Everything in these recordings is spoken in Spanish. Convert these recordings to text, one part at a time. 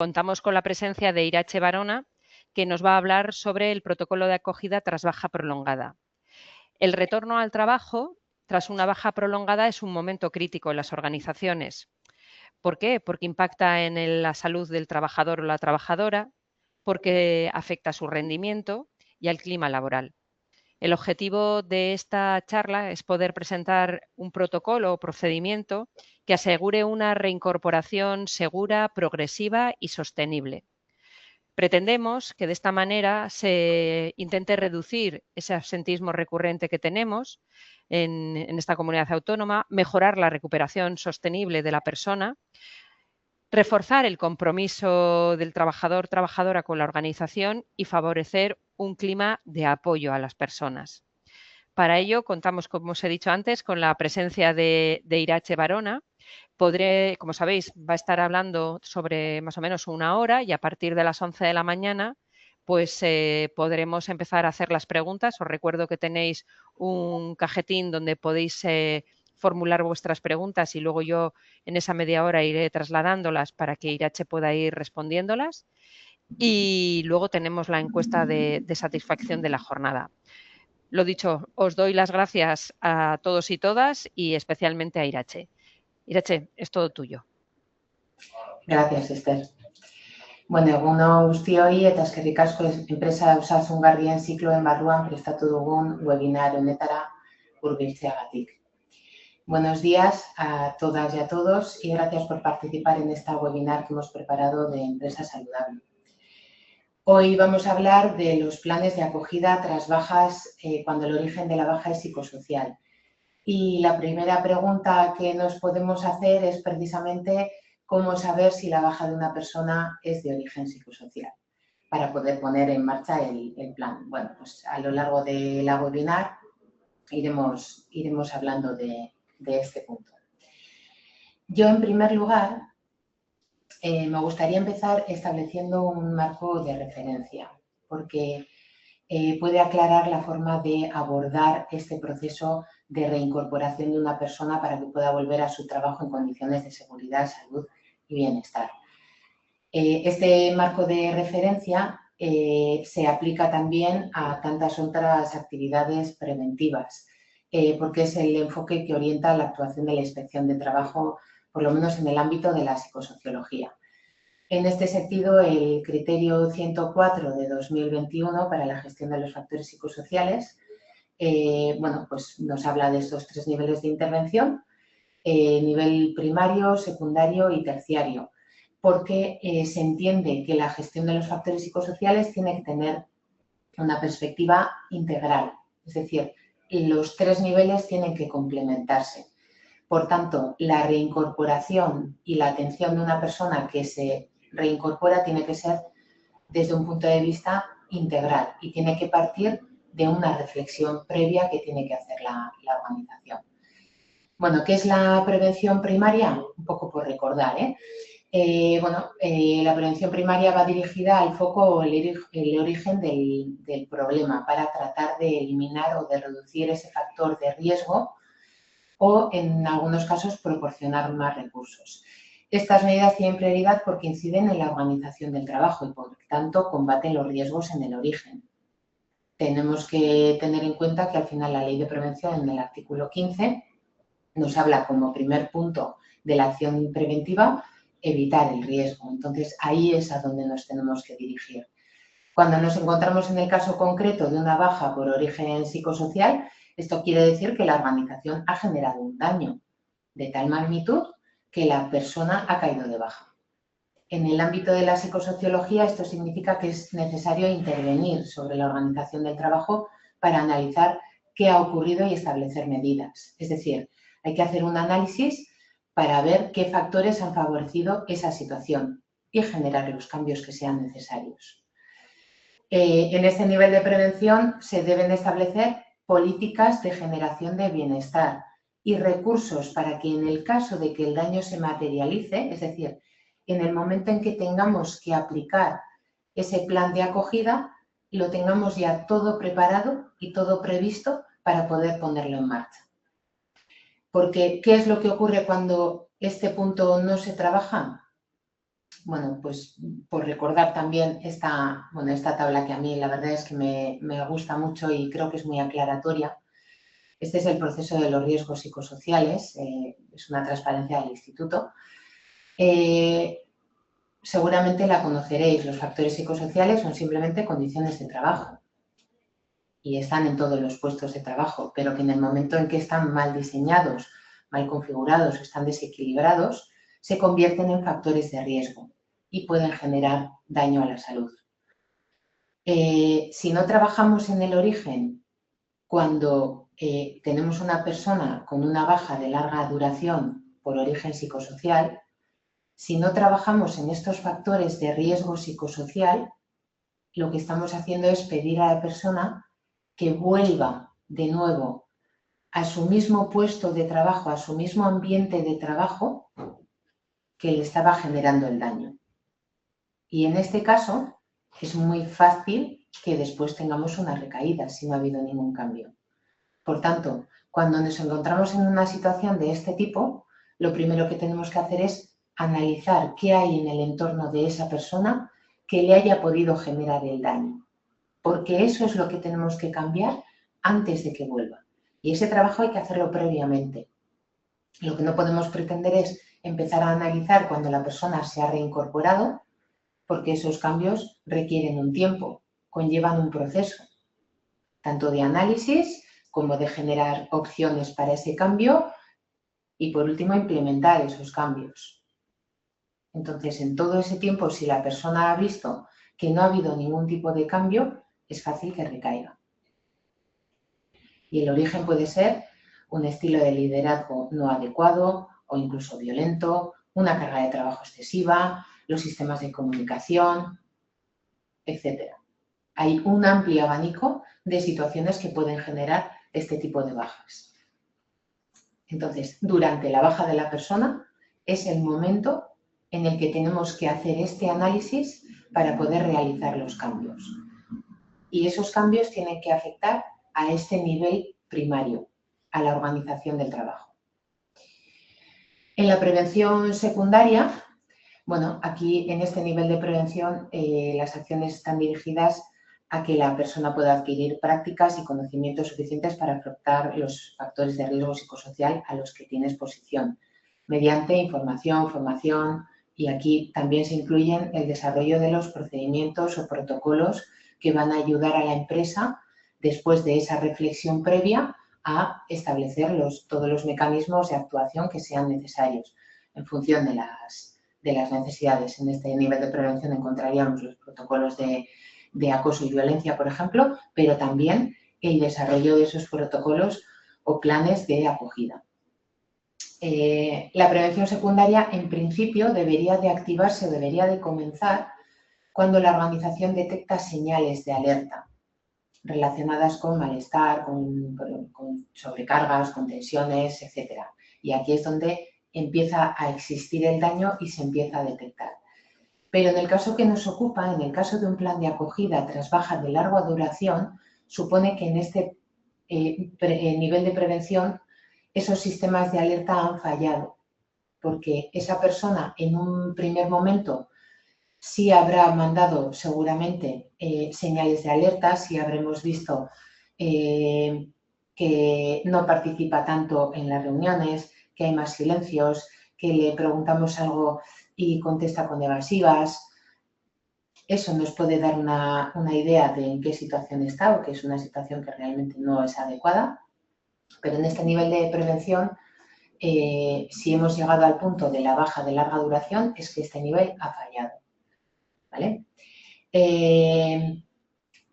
Contamos con la presencia de Irache Barona, que nos va a hablar sobre el protocolo de acogida tras baja prolongada. El retorno al trabajo tras una baja prolongada es un momento crítico en las organizaciones. ¿Por qué? Porque impacta en la salud del trabajador o la trabajadora, porque afecta a su rendimiento y al clima laboral. El objetivo de esta charla es poder presentar un protocolo o procedimiento que asegure una reincorporación segura, progresiva y sostenible. Pretendemos que de esta manera se intente reducir ese absentismo recurrente que tenemos en esta comunidad autónoma, mejorar la recuperación sostenible de la persona, reforzar el compromiso del trabajador-trabajadora con la organización y favorecer un clima de apoyo a las personas. Para ello, contamos, como os he dicho antes, con la presencia de Irache Barona. Como sabéis, va a estar hablando sobre más o menos 1 hora y a partir de las 11 de la mañana pues podremos empezar a hacer las preguntas. Os recuerdo que tenéis un cajetín donde podéis formular vuestras preguntas y luego yo en esa media hora iré trasladándolas para que Irache pueda ir respondiéndolas. Y luego tenemos la encuesta de satisfacción de la jornada. Lo dicho, os doy las gracias a todos y todas y especialmente a Irache. Irache, es todo tuyo. Gracias, Esther. Bueno, egun on guztioi eta eskerrik asko enpresa osasungarrien zikloen barruan prestatu dugun webinar honetara hurbiltzeagatik. Buenos días a todas y a todos y gracias por participar en esta webinar que hemos preparado de Empresa Saludable. Hoy vamos a hablar de los planes de acogida tras bajas cuando el origen de la baja es psicosocial. Y la primera pregunta que nos podemos hacer es precisamente cómo saber si la baja de una persona es de origen psicosocial para poder poner en marcha el plan. Bueno, pues a lo largo de la webinar iremos hablando de este punto. Yo, en primer lugar, me gustaría empezar estableciendo un marco de referencia, porque puede aclarar la forma de abordar este proceso de reincorporación de una persona para que pueda volver a su trabajo en condiciones de seguridad, salud y bienestar. Este marco de referencia se aplica también a tantas otras actividades preventivas, porque es el enfoque que orienta la actuación de la inspección de trabajo, por lo menos en el ámbito de la psicosociología. En este sentido, el criterio 104 de 2021 para la gestión de los factores psicosociales, bueno, pues nos habla de estos 3 niveles de intervención, nivel primario, secundario y terciario, porque se entiende que la gestión de los factores psicosociales tiene que tener una perspectiva integral, es decir, los 3 niveles tienen que complementarse. Por tanto, la reincorporación y la atención de una persona que se reincorpora tiene que ser desde un punto de vista integral y tiene que partir de una reflexión previa que tiene que hacer la organización. Bueno, ¿qué es la prevención primaria? Un poco por recordar, la prevención primaria va dirigida al foco o el origen del problema para tratar de eliminar o de reducir ese factor de riesgo o, en algunos casos, proporcionar más recursos. Estas medidas tienen prioridad porque inciden en la organización del trabajo y, por tanto, combaten los riesgos en el origen. Tenemos que tener en cuenta que, al final, la Ley de Prevención, en el artículo 15, nos habla como primer punto de la acción preventiva evitar el riesgo. Entonces, ahí es a donde nos tenemos que dirigir. Cuando nos encontramos en el caso concreto de una baja por origen psicosocial, esto quiere decir que la organización ha generado un daño de tal magnitud que la persona ha caído de baja. En el ámbito de la psicosociología, esto significa que es necesario intervenir sobre la organización del trabajo para analizar qué ha ocurrido y establecer medidas. Es decir, hay que hacer un análisis para ver qué factores han favorecido esa situación y generar los cambios que sean necesarios. En este nivel de prevención se deben establecer políticas de generación de bienestar y recursos para que, en el caso de que el daño se materialice, es decir, en el momento en que tengamos que aplicar ese plan de acogida, lo tengamos ya todo preparado y todo previsto para poder ponerlo en marcha. Porque, ¿qué es lo que ocurre cuando este punto no se trabaja? bueno, pues por recordar también esta tabla que a mí la verdad es que me gusta mucho y creo que es muy aclaratoria. Este es el proceso de los riesgos psicosociales, es una transparencia del instituto. Seguramente la conoceréis, los factores psicosociales son simplemente condiciones de trabajo y están en todos los puestos de trabajo, pero que en el momento en que están mal diseñados, mal configurados o están desequilibrados, se convierten en factores de riesgo y pueden generar daño a la salud. Si no trabajamos en el origen, cuando tenemos una persona con una baja de larga duración por origen psicosocial, si no trabajamos en estos factores de riesgo psicosocial, lo que estamos haciendo es pedir a la persona que vuelva de nuevo a su mismo puesto de trabajo, a su mismo ambiente de trabajo que le estaba generando el daño. Y en este caso es muy fácil que después tengamos una recaída si no ha habido ningún cambio. Por tanto, cuando nos encontramos en una situación de este tipo, lo primero que tenemos que hacer es analizar qué hay en el entorno de esa persona que le haya podido generar el daño. Porque eso es lo que tenemos que cambiar antes de que vuelva. Y ese trabajo hay que hacerlo previamente. Lo que no podemos pretender es empezar a analizar cuando la persona se ha reincorporado, porque esos cambios requieren un tiempo, conllevan un proceso, tanto de análisis como de generar opciones para ese cambio y, por último, implementar esos cambios. Entonces, en todo ese tiempo, si la persona ha visto que no ha habido ningún tipo de cambio, es fácil que recaiga. Y el origen puede ser un estilo de liderazgo no adecuado o incluso violento, una carga de trabajo excesiva, los sistemas de comunicación, etc. Hay un amplio abanico de situaciones que pueden generar este tipo de bajas. Entonces, durante la baja de la persona es el momento en el que tenemos que hacer este análisis para poder realizar los cambios. Y esos cambios tienen que afectar a este nivel primario, a la organización del trabajo. En la prevención secundaria, bueno, aquí en este nivel de prevención las acciones están dirigidas a que la persona pueda adquirir prácticas y conocimientos suficientes para afrontar los factores de riesgo psicosocial a los que tiene exposición, mediante información, formación, y aquí también se incluyen el desarrollo de los procedimientos o protocolos que van a ayudar a la empresa, después de esa reflexión previa, a establecer todos los mecanismos de actuación que sean necesarios en función de las necesidades. En este nivel de prevención encontraríamos los protocolos de acoso y violencia, por ejemplo, pero también el desarrollo de esos protocolos o planes de acogida. La prevención secundaria, en principio, debería de activarse o debería de comenzar cuando la organización detecta señales de alerta relacionadas con malestar, con sobrecargas, con tensiones, etc. Y aquí es donde empieza a existir el daño y se empieza a detectar. Pero en el caso que nos ocupa, en el caso de un plan de acogida tras baja de larga duración, supone que en este nivel de prevención esos sistemas de alerta han fallado, porque esa persona en un primer momento sí habrá mandado seguramente señales de alerta, sí habremos visto que no participa tanto en las reuniones, que hay más silencios, que le preguntamos algo y contesta con evasivas. Eso nos puede dar una idea de en qué situación está o que es una situación que realmente no es adecuada. Pero en este nivel de prevención, si hemos llegado al punto de la baja de larga duración, es que este nivel ha fallado. ¿Vale? En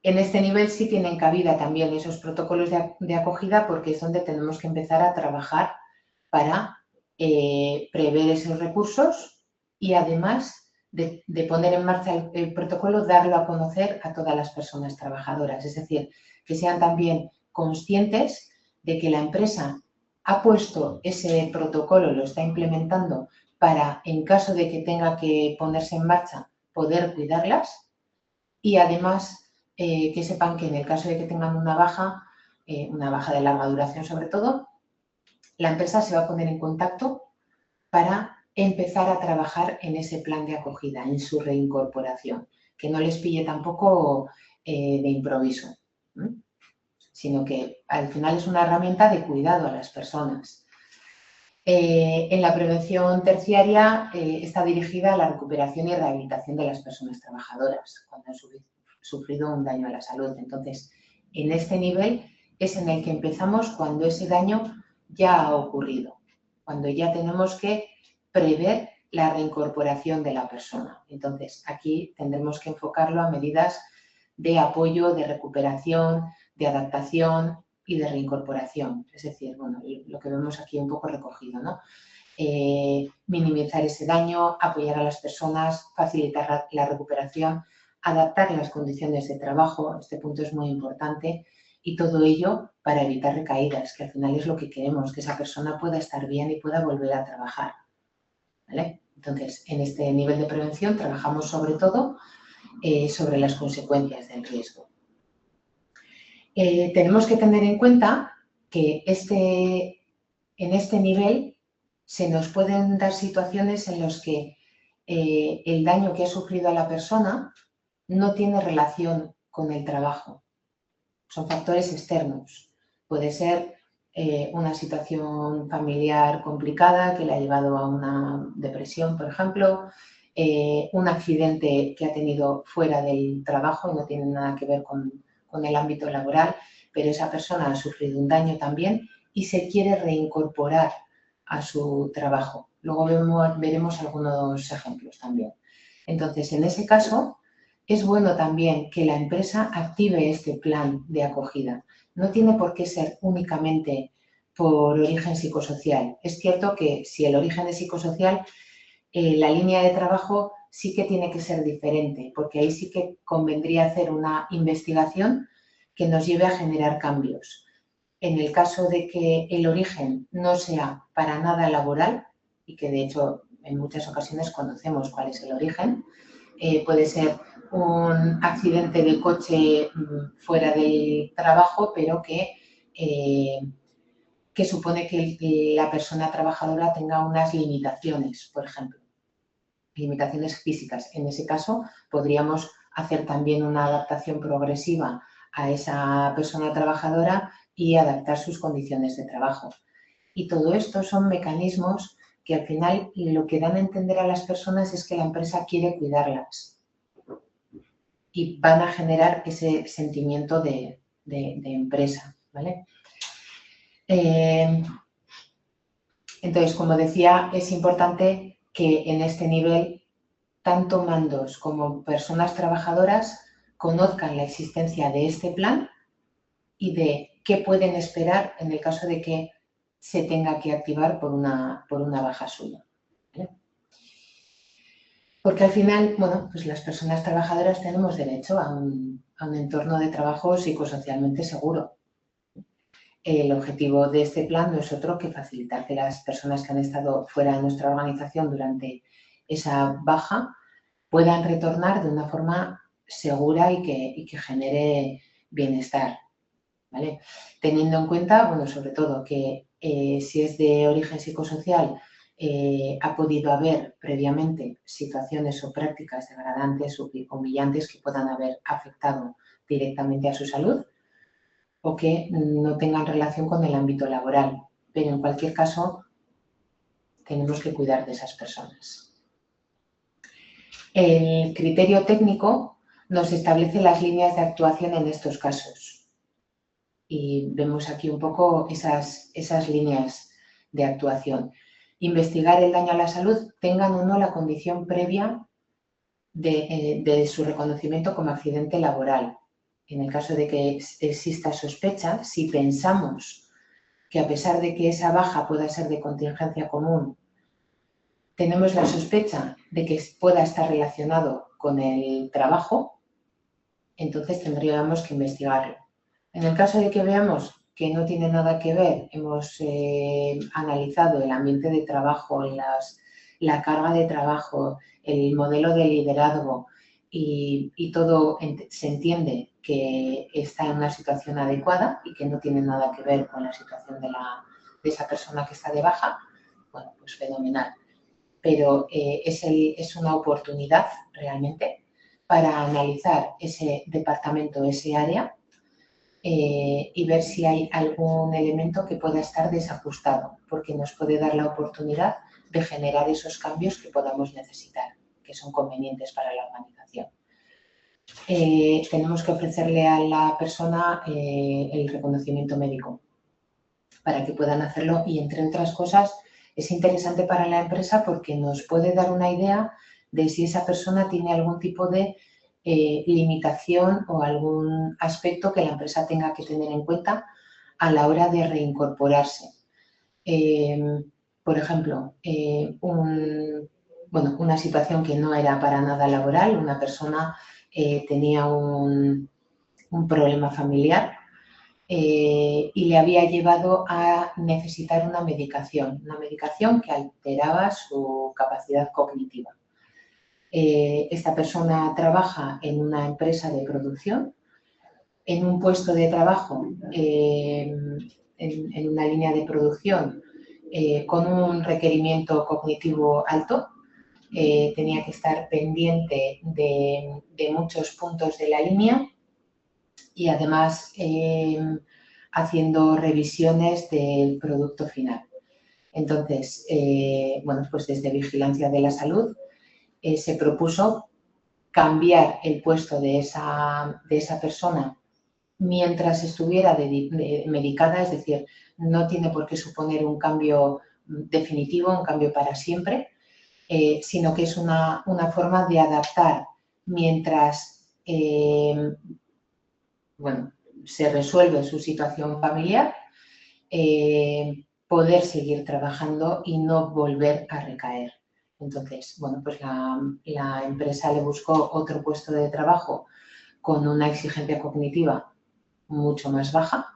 este nivel sí tienen cabida también esos protocolos de acogida, porque es donde tenemos que empezar a trabajar para prever esos recursos y, además de poner en marcha el protocolo, darlo a conocer a todas las personas trabajadoras. Es decir, que sean también conscientes de que la empresa ha puesto ese protocolo, lo está implementando para, en caso de que tenga que ponerse en marcha, poder cuidarlas, y además que sepan que en el caso de que tengan una baja de larga duración sobre todo, la empresa se va a poner en contacto para empezar a trabajar en ese plan de acogida, en su reincorporación, que no les pille tampoco de improviso, ¿eh? Sino que al final es una herramienta de cuidado a las personas. En la prevención terciaria está dirigida a la recuperación y rehabilitación de las personas trabajadoras cuando han sufrido un daño a la salud. Entonces, en este nivel es en el que empezamos cuando ese daño ya ha ocurrido, cuando ya tenemos que prever la reincorporación de la persona. Entonces, aquí tendremos que enfocarlo a medidas de apoyo, de recuperación, de adaptación y de reincorporación. Es decir, bueno, lo que vemos aquí un poco recogido, ¿no? Minimizar ese daño, apoyar a las personas, facilitar la recuperación, adaptar las condiciones de trabajo, este punto es muy importante, y todo ello para evitar recaídas, que al final es lo que queremos, que esa persona pueda estar bien y pueda volver a trabajar, ¿vale? Entonces, en este nivel de prevención trabajamos sobre todo sobre las consecuencias del riesgo. Tenemos que tener en cuenta que en este nivel se nos pueden dar situaciones en las que el daño que ha sufrido a la persona no tiene relación con el trabajo. Son factores externos. Puede ser una situación familiar complicada que le ha llevado a una depresión, por ejemplo, un accidente que ha tenido fuera del trabajo y no tiene nada que ver con el ámbito laboral, pero esa persona ha sufrido un daño también y se quiere reincorporar a su trabajo. Luego veremos algunos ejemplos también. Entonces, en ese caso, es bueno también que la empresa active este plan de acogida. No tiene por qué ser únicamente por origen psicosocial. Es cierto que si el origen es psicosocial, la línea de trabajo sí que tiene que ser diferente, porque ahí sí que convendría hacer una investigación que nos lleve a generar cambios. En el caso de que el origen no sea para nada laboral, y que de hecho en muchas ocasiones conocemos cuál es el origen, puede ser un accidente de coche fuera del trabajo, pero que supone que la persona trabajadora tenga unas limitaciones, por ejemplo, limitaciones físicas. En ese caso, podríamos hacer también una adaptación progresiva a esa persona trabajadora y adaptar sus condiciones de trabajo. Y todo esto son mecanismos que al final lo que dan a entender a las personas es que la empresa quiere cuidarlas y van a generar ese sentimiento de empresa, ¿vale? Entonces, como decía, es importante que en este nivel tanto mandos como personas trabajadoras conozcan la existencia de este plan y de qué pueden esperar en el caso de que se tenga que activar por una baja suya, ¿vale? Porque al final, bueno, pues las personas trabajadoras tenemos derecho a un entorno de trabajo psicosocialmente seguro. El objetivo de este plan no es otro que facilitar que las personas que han estado fuera de nuestra organización durante esa baja puedan retornar de una forma segura y que genere bienestar, ¿vale? Teniendo en cuenta, bueno, sobre todo que si es de origen psicosocial, ha podido haber previamente situaciones o prácticas degradantes o humillantes que puedan haber afectado directamente a su salud o que no tengan relación con el ámbito laboral. Pero en cualquier caso, tenemos que cuidar de esas personas. El criterio técnico nos establece las líneas de actuación en estos casos. Y vemos aquí un poco esas líneas de actuación. Investigar el daño a la salud, tengan o no la condición previa de su reconocimiento como accidente laboral. En el caso de que exista sospecha, si pensamos que a pesar de que esa baja pueda ser de contingencia común, tenemos la sospecha de que pueda estar relacionado con el trabajo, entonces tendríamos que investigarlo. En el caso de que veamos que no tiene nada que ver, hemos analizado el ambiente de trabajo, la carga de trabajo, el modelo de liderazgo y todo se entiende que está en una situación adecuada y que no tiene nada que ver con la situación de esa persona que está de baja, bueno, pues fenomenal. pero es una oportunidad realmente para analizar ese departamento, ese área, y ver si hay algún elemento que pueda estar desajustado, porque nos puede dar la oportunidad de generar esos cambios que podamos necesitar, que son convenientes para la organización. Tenemos que ofrecerle a la persona el reconocimiento médico para que puedan hacerlo y, entre otras cosas, es interesante para la empresa porque nos puede dar una idea de si esa persona tiene algún tipo de limitación o algún aspecto que la empresa tenga que tener en cuenta a la hora de reincorporarse. Por ejemplo, una situación que no era para nada laboral, una persona tenía un problema familiar y le había llevado a necesitar una medicación que alteraba su capacidad cognitiva. Esta persona trabaja en una empresa de producción, en un puesto de trabajo, en una línea de producción con un requerimiento cognitivo alto. Tenía que estar pendiente de muchos puntos de la línea y además haciendo revisiones del producto final. Entonces, pues desde Vigilancia de la Salud se propuso cambiar el puesto de esa persona mientras estuviera medicada, es decir, no tiene por qué suponer un cambio definitivo, un cambio para siempre, sino que es una forma de adaptar mientras se resuelve su situación familiar, poder seguir trabajando y no volver a recaer. Entonces, pues la empresa le buscó otro puesto de trabajo con una exigencia cognitiva mucho más baja.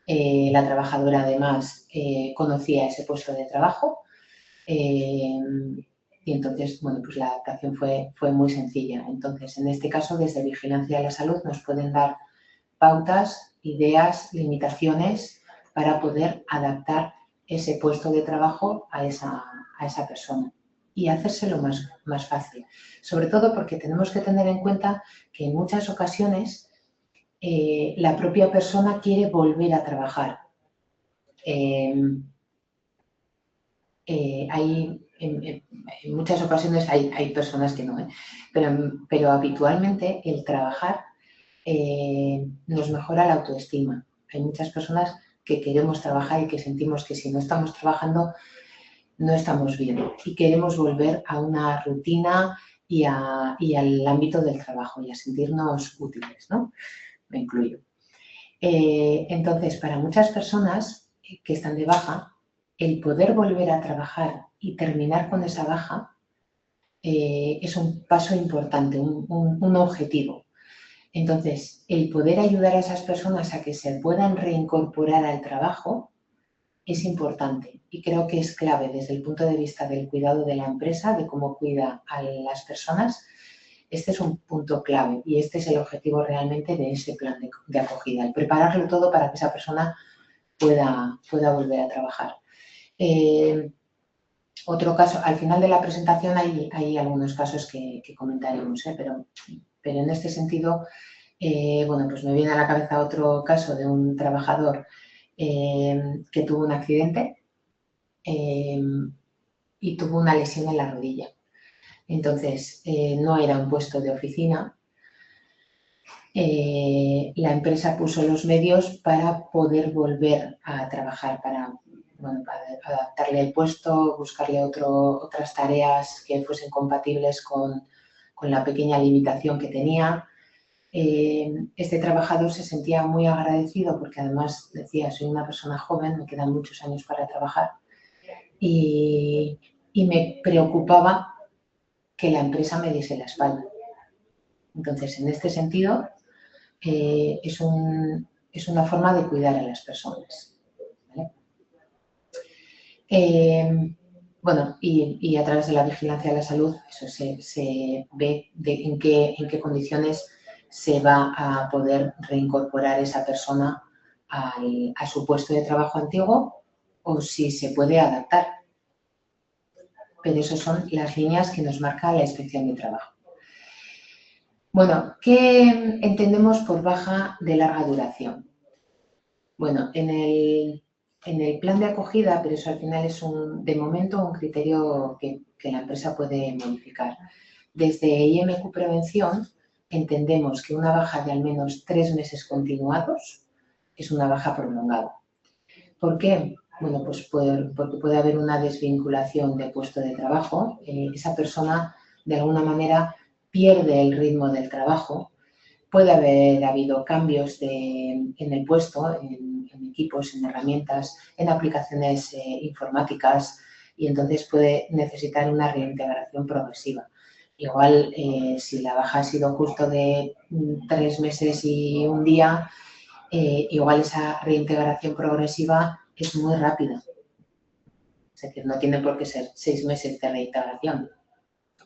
La trabajadora además conocía ese puesto de trabajo y entonces, pues la adaptación fue muy sencilla. Entonces, en este caso, desde Vigilancia de la Salud nos pueden dar pautas, ideas, limitaciones para poder adaptar ese puesto de trabajo a esa persona y hacérselo más fácil. Sobre todo porque tenemos que tener en cuenta que en muchas ocasiones la propia persona quiere volver a trabajar. En muchas ocasiones hay personas que no, pero habitualmente el trabajar nos mejora la autoestima. Hay muchas personas que queremos trabajar y que sentimos que si no estamos trabajando no estamos bien y queremos volver a una rutina y al ámbito del trabajo y a sentirnos útiles, ¿no? Me incluyo. Entonces, para muchas personas que están de baja, el poder volver a trabajar y terminar con esa baja es un paso importante, un objetivo. Entonces, el poder ayudar a esas personas a que se puedan reincorporar al trabajo es importante y creo que es clave desde el punto de vista del cuidado de la empresa, de cómo cuida a las personas. Este es un punto clave y este es el objetivo realmente de ese plan de acogida, el prepararlo todo para que esa persona pueda volver a trabajar. Otro caso, al final de la presentación hay algunos casos que comentaremos, pero en este sentido, pues me viene a la cabeza otro caso de un trabajador que tuvo un accidente y tuvo una lesión en la rodilla. Entonces, no era un puesto de oficina. La empresa puso los medios para poder volver a trabajar, para adaptarle el puesto, buscarle otras tareas que fuesen compatibles con la pequeña limitación que tenía. Este trabajador se sentía muy agradecido porque además decía, soy una persona joven, me quedan muchos años para trabajar y me preocupaba que la empresa me diese la espalda. Entonces, en este sentido, es una forma de cuidar a las personas, ¿vale? Y a través de la vigilancia de la salud, eso se ve en qué condiciones se va a poder reincorporar esa persona a su puesto de trabajo antiguo o si se puede adaptar. pero esas son las líneas que nos marca la Inspección de Trabajo. Bueno, ¿qué entendemos por baja de larga duración? Bueno, en el plan de acogida, pero eso al final es de momento un criterio que la empresa puede modificar. Desde IMQ Prevención entendemos que una baja de al menos 3 meses continuados es una baja prolongada. ¿Por qué? Bueno, pues porque puede haber una desvinculación de puesto de trabajo. Esa persona, de alguna manera, pierde el ritmo del trabajo. Puede haber habido cambios en el puesto, en equipos, en herramientas, en aplicaciones informáticas y entonces puede necesitar una reintegración progresiva. Igual, si la baja ha sido justo de 3 meses y un día, igual esa reintegración progresiva es muy rápida. Es decir, no tiene por qué ser 6 meses de reintegración.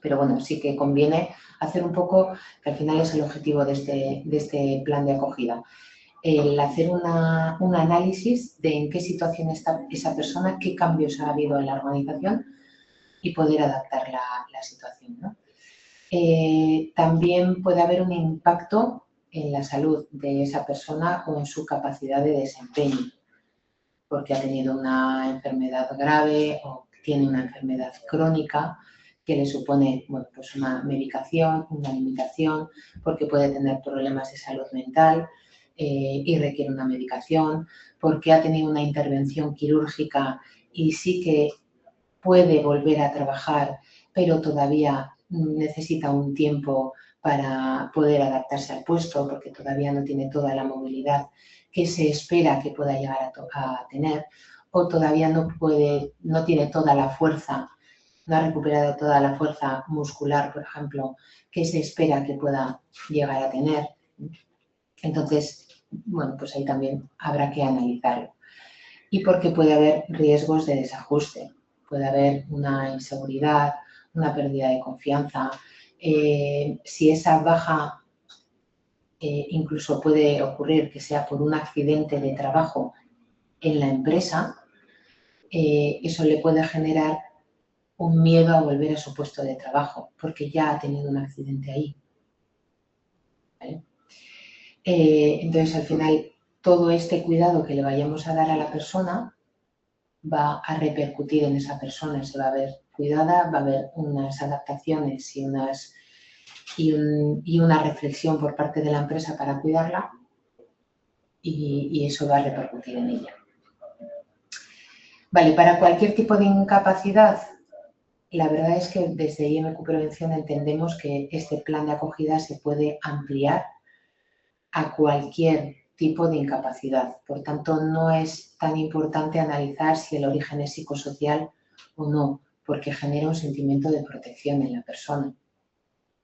Pero bueno, sí que conviene hacer un poco, que al final es el objetivo de este plan de acogida, el hacer un análisis de en qué situación está esa persona, qué cambios ha habido en la organización y poder adaptar la situación, ¿no? También puede haber un impacto en la salud de esa persona o en su capacidad de desempeño, porque ha tenido una enfermedad grave o tiene una enfermedad crónica que le supone, bueno, pues una medicación, una limitación, porque puede tener problemas de salud mental y requiere una medicación, porque ha tenido una intervención quirúrgica y sí que puede volver a trabajar, pero todavía necesita un tiempo para poder adaptarse al puesto, porque todavía no tiene toda la movilidad que se espera que pueda llegar a tener, o todavía no tiene toda la fuerza, no ha recuperado toda la fuerza muscular, por ejemplo, que se espera que pueda llegar a tener. Entonces, bueno, pues ahí también habrá que analizarlo. Y porque puede haber riesgos de desajuste, puede haber una inseguridad, una pérdida de confianza. Si esa baja incluso puede ocurrir que sea por un accidente de trabajo en la empresa, eso le puede generar un miedo a volver a su puesto de trabajo, porque ya ha tenido un accidente ahí. ¿Vale? Entonces, al final, todo este cuidado que le vayamos a dar a la persona va a repercutir en esa persona, se va a ver cuidada, va a haber unas adaptaciones y una reflexión por parte de la empresa para cuidarla y eso va a repercutir en ella. Vale, para cualquier tipo de incapacidad, la verdad es que desde IMQ Prevención entendemos que este plan de acogida se puede ampliar a cualquier tipo de incapacidad. Por tanto, no es tan importante analizar si el origen es psicosocial o no, porque genera un sentimiento de protección en la persona.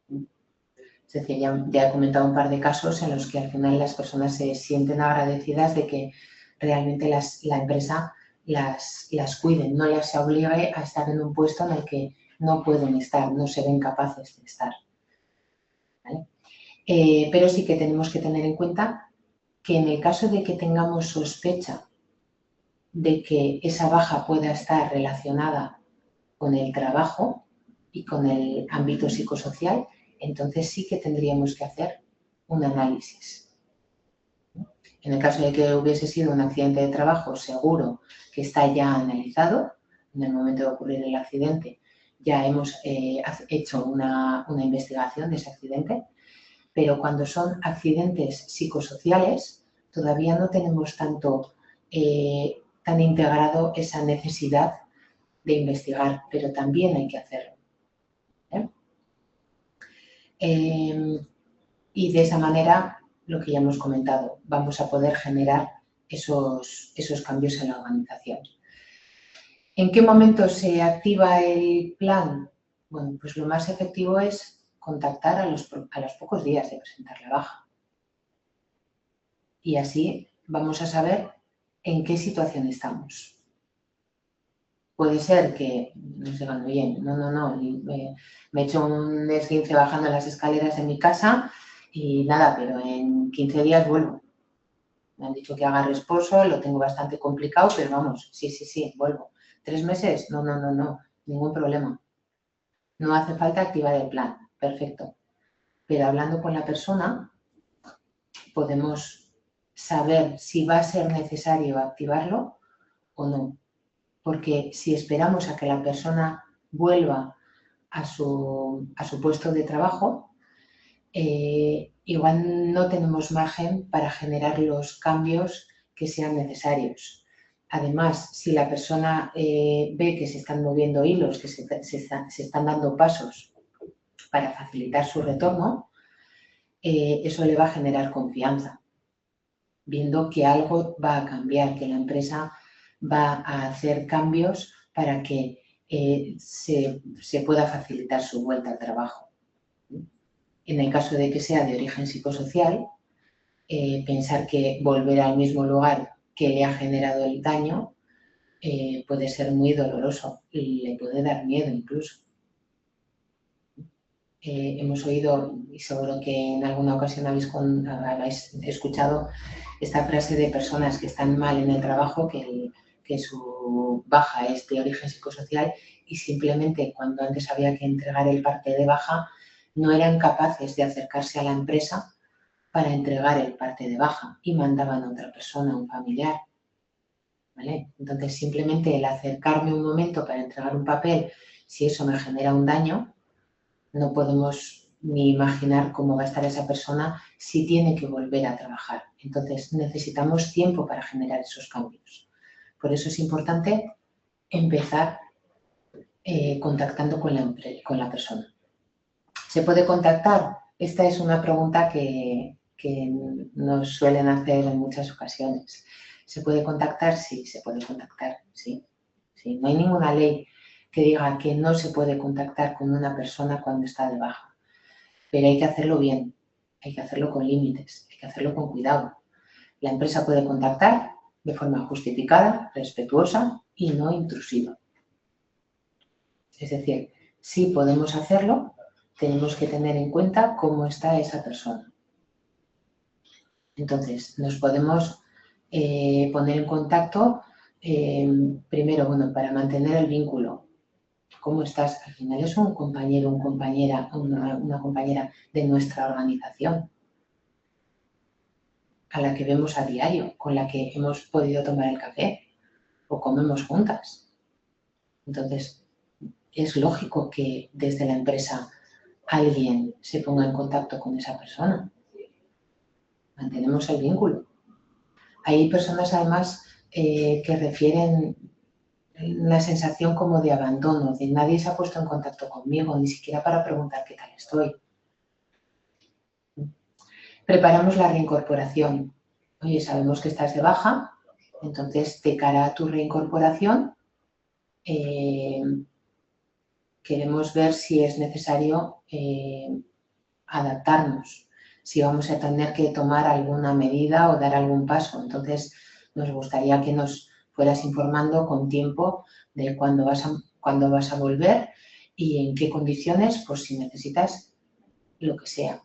Es decir, ya he comentado un par de casos en los que al final las personas se sienten agradecidas de que realmente la empresa las cuide, no las obligue a estar en un puesto en el que no pueden estar, no se ven capaces de estar. ¿Vale? Pero sí que tenemos que tener en cuenta que en el caso de que tengamos sospecha de que esa baja pueda estar relacionada con el trabajo y con el ámbito psicosocial, entonces sí que tendríamos que hacer un análisis. En el caso de que hubiese sido un accidente de trabajo, seguro que está ya analizado. En el momento de ocurrir el accidente ya hemos hecho una investigación de ese accidente, pero cuando son accidentes psicosociales todavía no tenemos tan integrado esa necesidad de investigar, pero también hay que hacerlo. Y de esa manera, lo que ya hemos comentado, vamos a poder generar esos cambios en la organización. ¿En qué momento se activa el plan? Bueno, pues lo más efectivo es contactar a los pocos días de presentar la baja. Y así vamos a saber en qué situación estamos. Puede ser que nos digan, oye, no, me he hecho un esguince bajando las escaleras en mi casa y nada, pero en 15 días vuelvo. Me han dicho que haga reposo, lo tengo bastante complicado, pero vamos, sí, vuelvo. 3 meses, no. ningún problema. No hace falta activar el plan, perfecto. Pero hablando con la persona, podemos saber si va a ser necesario activarlo o no. Porque si esperamos a que la persona vuelva a su puesto de trabajo, igual no tenemos margen para generar los cambios que sean necesarios. Además, si la persona ve que se están moviendo hilos, que se están dando pasos para facilitar su retorno, eso le va a generar confianza, viendo que algo va a cambiar, que la empresa va a hacer cambios para que se pueda facilitar su vuelta al trabajo. En el caso de que sea de origen psicosocial, pensar que volver al mismo lugar que le ha generado el daño puede ser muy doloroso y le puede dar miedo incluso. Hemos oído, y seguro que en alguna ocasión habéis escuchado esta frase de personas que están mal en el trabajo, que su baja es de origen psicosocial y simplemente cuando antes había que entregar el parte de baja no eran capaces de acercarse a la empresa para entregar el parte de baja y mandaban a otra persona, a un familiar. ¿Vale? Entonces, simplemente el acercarme un momento para entregar un papel, si eso me genera un daño, no podemos ni imaginar cómo va a estar esa persona si tiene que volver a trabajar. Entonces, necesitamos tiempo para generar esos cambios. Por eso es importante empezar contactando con la persona. ¿Se puede contactar? Esta es una pregunta que nos suelen hacer en muchas ocasiones. ¿Se puede contactar? Sí, se puede contactar, sí. Sí. No hay ninguna ley que diga que no se puede contactar con una persona cuando está de baja. Pero hay que hacerlo bien, hay que hacerlo con límites, hay que hacerlo con cuidado. La empresa puede contactar de forma justificada, respetuosa y no intrusiva. Es decir, sí podemos hacerlo, tenemos que tener en cuenta cómo está esa persona. Entonces, nos podemos poner en contacto, primero, bueno, para mantener el vínculo. ¿Cómo estás? Al final es un compañero, una compañera de nuestra organización, a la que vemos a diario, con la que hemos podido tomar el café o comemos juntas. Entonces, es lógico que desde la empresa alguien se ponga en contacto con esa persona. Mantenemos el vínculo. Hay personas, además, que refieren una sensación como de abandono, de nadie se ha puesto en contacto conmigo, ni siquiera para preguntar qué tal estoy. Preparamos la reincorporación. Oye, sabemos que estás de baja, entonces, de cara a tu reincorporación, queremos ver si es necesario adaptarnos, si vamos a tener que tomar alguna medida o dar algún paso. Entonces, nos gustaría que nos fueras informando con tiempo de cuándo vas a volver y en qué condiciones, pues si necesitas lo que sea.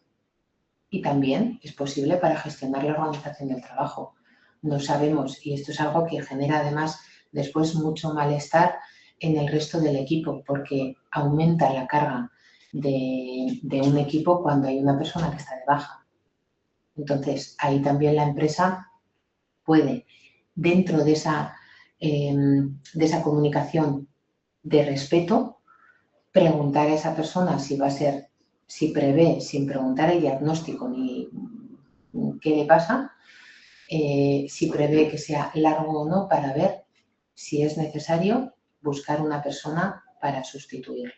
Y también es posible para gestionar la organización del trabajo. No sabemos, y esto es algo que genera además después mucho malestar en el resto del equipo, porque aumenta la carga de un equipo cuando hay una persona que está de baja. Entonces, ahí también la empresa puede, dentro de esa comunicación de respeto, preguntar a esa persona si prevé, sin preguntar el diagnóstico ni qué le pasa, si prevé que sea largo o no, para ver si es necesario buscar una persona para sustituirlo.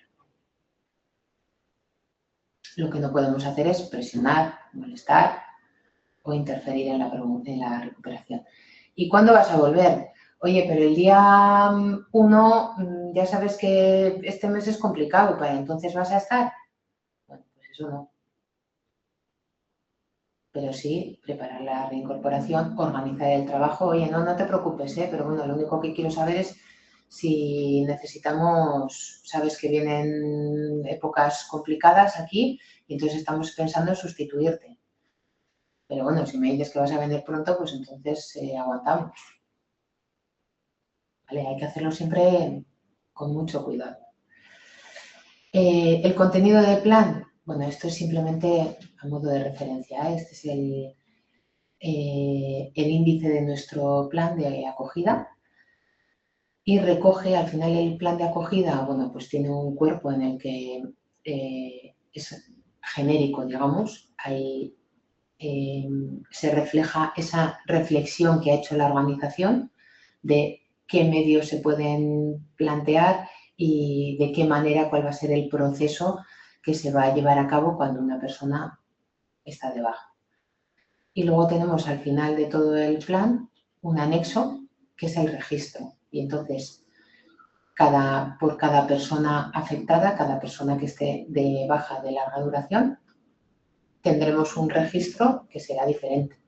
Lo que no podemos hacer es presionar, molestar o interferir en la recuperación. ¿Y cuándo vas a volver? Oye, pero el día 1 ya sabes que este mes es complicado, ¿para entonces vas a estar? Bueno, pues eso no. Pero sí preparar la reincorporación, organizar el trabajo. Oye, no te preocupes, pero bueno, lo único que quiero saber es si necesitamos, sabes que vienen épocas complicadas aquí y entonces estamos pensando en sustituirte. Pero bueno, si me dices que vas a venir pronto, pues entonces aguantamos. ¿Vale? Hay que hacerlo siempre con mucho cuidado. El contenido del plan, bueno, esto es simplemente a modo de referencia. Este es el índice de nuestro plan de acogida y recoge, al final el plan de acogida, bueno, pues tiene un cuerpo en el que es genérico, digamos, ahí se refleja esa reflexión que ha hecho la organización de qué medios se pueden plantear y de qué manera, cuál va a ser el proceso que se va a llevar a cabo cuando una persona está de baja. Y luego tenemos al final de todo el plan un anexo que es el registro. Y entonces, por cada persona afectada, cada persona que esté de baja de larga duración, tendremos un registro que será diferente.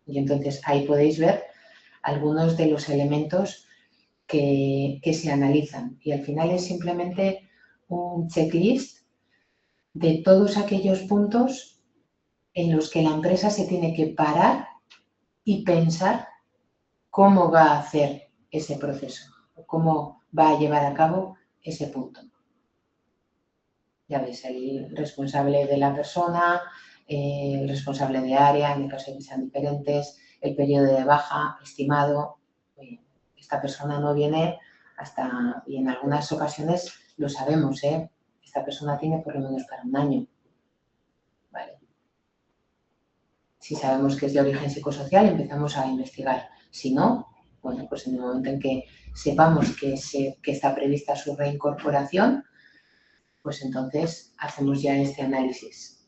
Y entonces ahí podéis ver algunos de los elementos que se analizan. Y al final es simplemente un checklist de todos aquellos puntos en los que la empresa se tiene que parar y pensar cómo va a hacer ese proceso, cómo va a llevar a cabo ese punto. Ya ves, el responsable de la persona, el responsable de área, en el caso de que sean diferentes, el periodo de baja estimado. Esta persona no viene hasta, y en algunas ocasiones lo sabemos, esta persona tiene por lo menos para un año. Vale. Si sabemos que es de origen psicosocial, empezamos a investigar. Si no, bueno, pues en el momento en que sepamos que está prevista su reincorporación, pues entonces hacemos ya este análisis.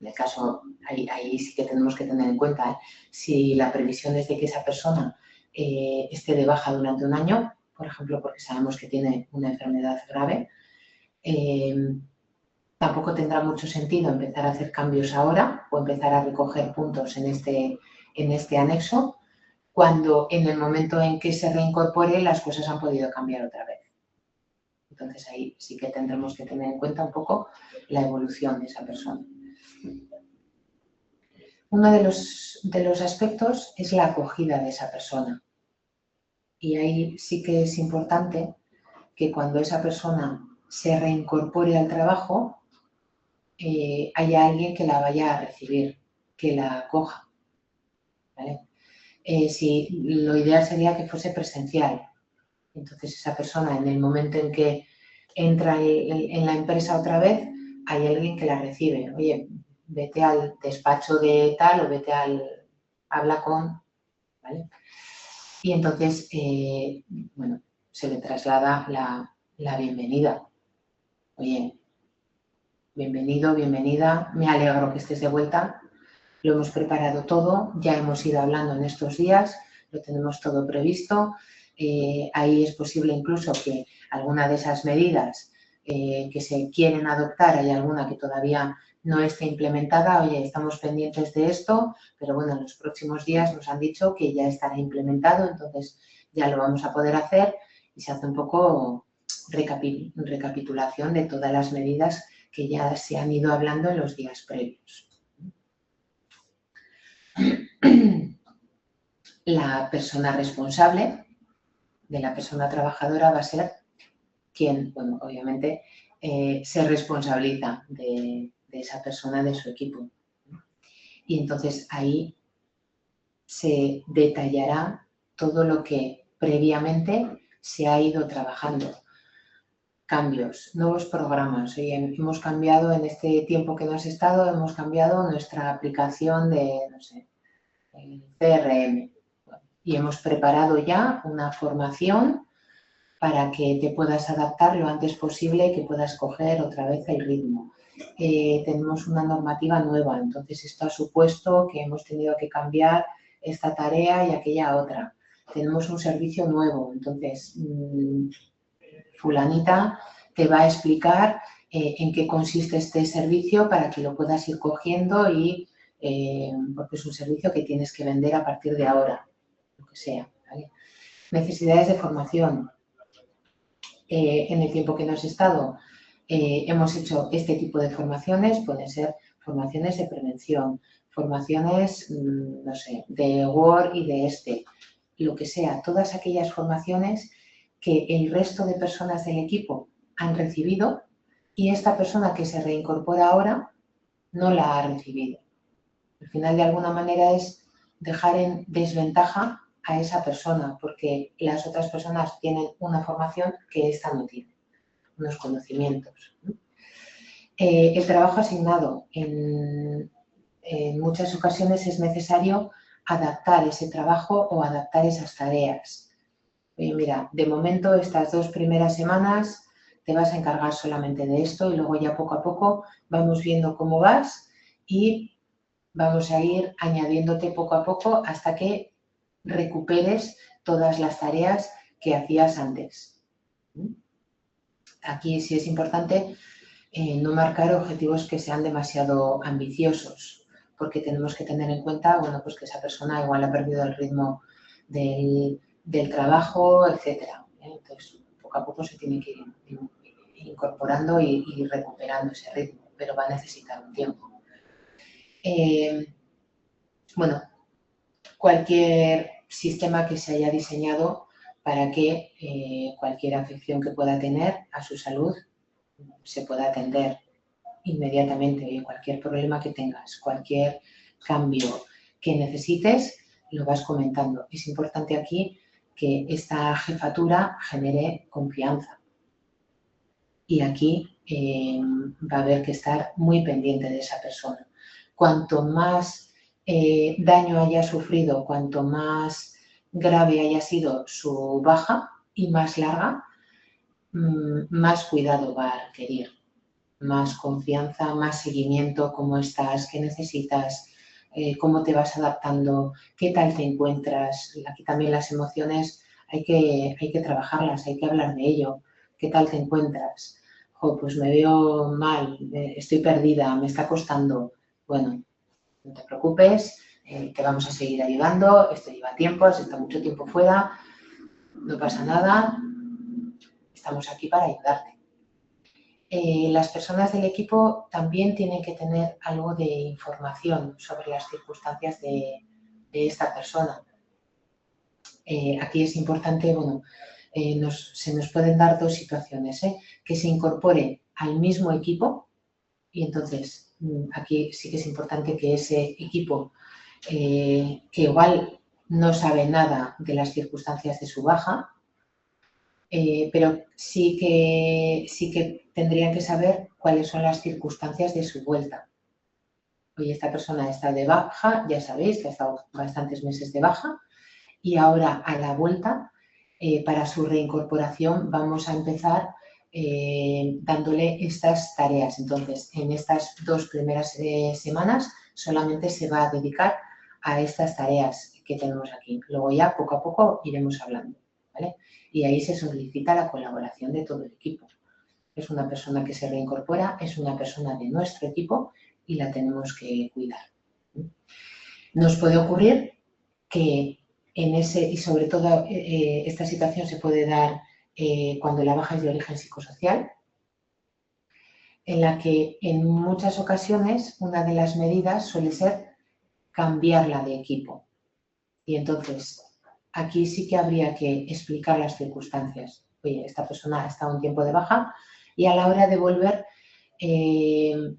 En el caso, ahí sí que tenemos que tener en cuenta, si la previsión es de que esa persona esté de baja durante un año, por ejemplo, porque sabemos que tiene una enfermedad grave, tampoco tendrá mucho sentido empezar a hacer cambios ahora o empezar a recoger puntos en este anexo, cuando en el momento en que se reincorpore las cosas han podido cambiar otra vez. Entonces ahí sí que tendremos que tener en cuenta un poco la evolución de esa persona. Uno de los aspectos es la acogida de esa persona. Y ahí sí que es importante que cuando esa persona se reincorpore al trabajo, haya alguien que la vaya a recibir, que la acoja. ¿Vale? Lo ideal sería que fuese presencial. Entonces esa persona, en el momento en que entra en la empresa otra vez, hay alguien que la recibe. Oye, vete al despacho de tal o vete habla con, ¿vale? Y entonces, bueno, se le traslada la bienvenida. Oye, bienvenido, bienvenida, me alegro que estés de vuelta. Lo hemos preparado todo, ya hemos ido hablando en estos días, lo tenemos todo previsto. Ahí es posible incluso que alguna de esas medidas que se quieren adoptar, hay alguna que todavía no esté implementada. Oye, estamos pendientes de esto, pero bueno, en los próximos días nos han dicho que ya estará implementado, entonces ya lo vamos a poder hacer y se hace un poco recapitulación de todas las medidas que ya se han ido hablando en los días previos. La persona responsable de la persona trabajadora va a ser quien, bueno, obviamente, se responsabiliza de esa persona, de su equipo. Y entonces ahí se detallará todo lo que previamente se ha ido trabajando. Cambios, nuevos programas. Oye, hemos cambiado en este tiempo que no has estado, hemos cambiado nuestra aplicación de, no sé, el CRM. Y hemos preparado ya una formación para que te puedas adaptar lo antes posible y que puedas coger otra vez el ritmo. Tenemos una normativa nueva, entonces esto ha supuesto que hemos tenido que cambiar esta tarea y aquella otra. Tenemos un servicio nuevo, entonces fulanita te va a explicar en qué consiste este servicio para que lo puedas ir cogiendo y porque es un servicio que tienes que vender a partir de ahora, lo que sea. ¿Vale? Necesidades de formación. En el tiempo que no has estado, hemos hecho este tipo de formaciones, pueden ser formaciones de prevención, formaciones, no sé, de Word y de lo que sea, todas aquellas formaciones que el resto de personas del equipo han recibido y esta persona que se reincorpora ahora no la ha recibido. Al final, de alguna manera, es dejar en desventaja a esa persona, porque las otras personas tienen una formación que esta no tiene, unos conocimientos. El trabajo asignado. En muchas ocasiones es necesario adaptar ese trabajo o adaptar esas tareas. Oye, mira, de momento estas 2 primeras semanas te vas a encargar solamente de esto y luego ya poco a poco vamos viendo cómo vas y vamos a ir añadiéndote poco a poco hasta que recuperes todas las tareas que hacías antes. Aquí sí es importante no marcar objetivos que sean demasiado ambiciosos, porque tenemos que tener en cuenta, bueno, pues que esa persona igual ha perdido el ritmo del trabajo, etcétera. Entonces, poco a poco se tiene que ir incorporando y recuperando ese ritmo, pero va a necesitar un tiempo. Bueno, cualquier sistema que se haya diseñado para que cualquier afección que pueda tener a su salud se pueda atender inmediatamente. Cualquier problema que tengas, cualquier cambio que necesites, lo vas comentando. Es importante aquí que esta jefatura genere confianza. Y aquí va a haber que estar muy pendiente de esa persona. Cuanto más daño haya sufrido, cuanto más grave haya sido su baja y más larga, más cuidado va a requerir. Más confianza, más seguimiento, cómo estás, qué necesitas, cómo te vas adaptando, qué tal te encuentras. Aquí también las emociones hay que trabajarlas, hay que hablar de ello. ¿Qué tal te encuentras? Pues me veo mal, estoy perdida, me está costando. Bueno, no te preocupes, te vamos a seguir ayudando, esto lleva tiempo, has estado mucho tiempo fuera, no pasa nada, estamos aquí para ayudarte. Las personas del equipo también tienen que tener algo de información sobre las circunstancias de esta persona. Aquí es importante, bueno, se nos pueden dar 2 situaciones, que se incorpore al mismo equipo y entonces aquí sí que es importante que ese equipo que igual no sabe nada de las circunstancias de su baja, pero sí que tendrían que saber cuáles son las circunstancias de su vuelta. Oye, esta persona está de baja, ya sabéis que ha estado bastantes meses de baja y ahora a la vuelta, para su reincorporación, vamos a empezar dándole estas tareas. Entonces, en estas 2 primeras semanas solamente se va a dedicar a estas tareas que tenemos aquí. Luego ya poco a poco iremos hablando, ¿vale? Y ahí se solicita la colaboración de todo el equipo. Es una persona que se reincorpora, es una persona de nuestro equipo y la tenemos que cuidar. Nos puede ocurrir que y sobre todo esta situación se puede dar cuando la baja es de origen psicosocial, en la que en muchas ocasiones una de las medidas suele ser cambiarla de equipo. Y entonces, aquí sí que habría que explicar las circunstancias. Oye, esta persona ha estado un tiempo de baja y a la hora de volver,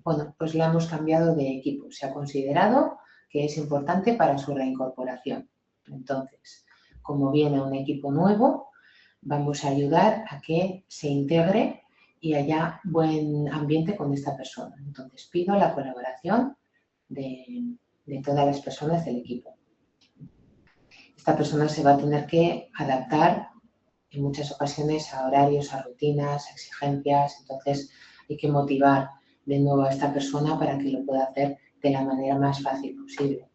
bueno, pues la hemos cambiado de equipo. Se ha considerado que es importante para su reincorporación. Entonces, como viene un equipo nuevo, vamos a ayudar a que se integre y haya buen ambiente con esta persona. Entonces, pido la colaboración de todas las personas del equipo. Esta persona se va a tener que adaptar en muchas ocasiones a horarios, a rutinas, a exigencias. Entonces, hay que motivar de nuevo a esta persona para que lo pueda hacer de la manera más fácil posible.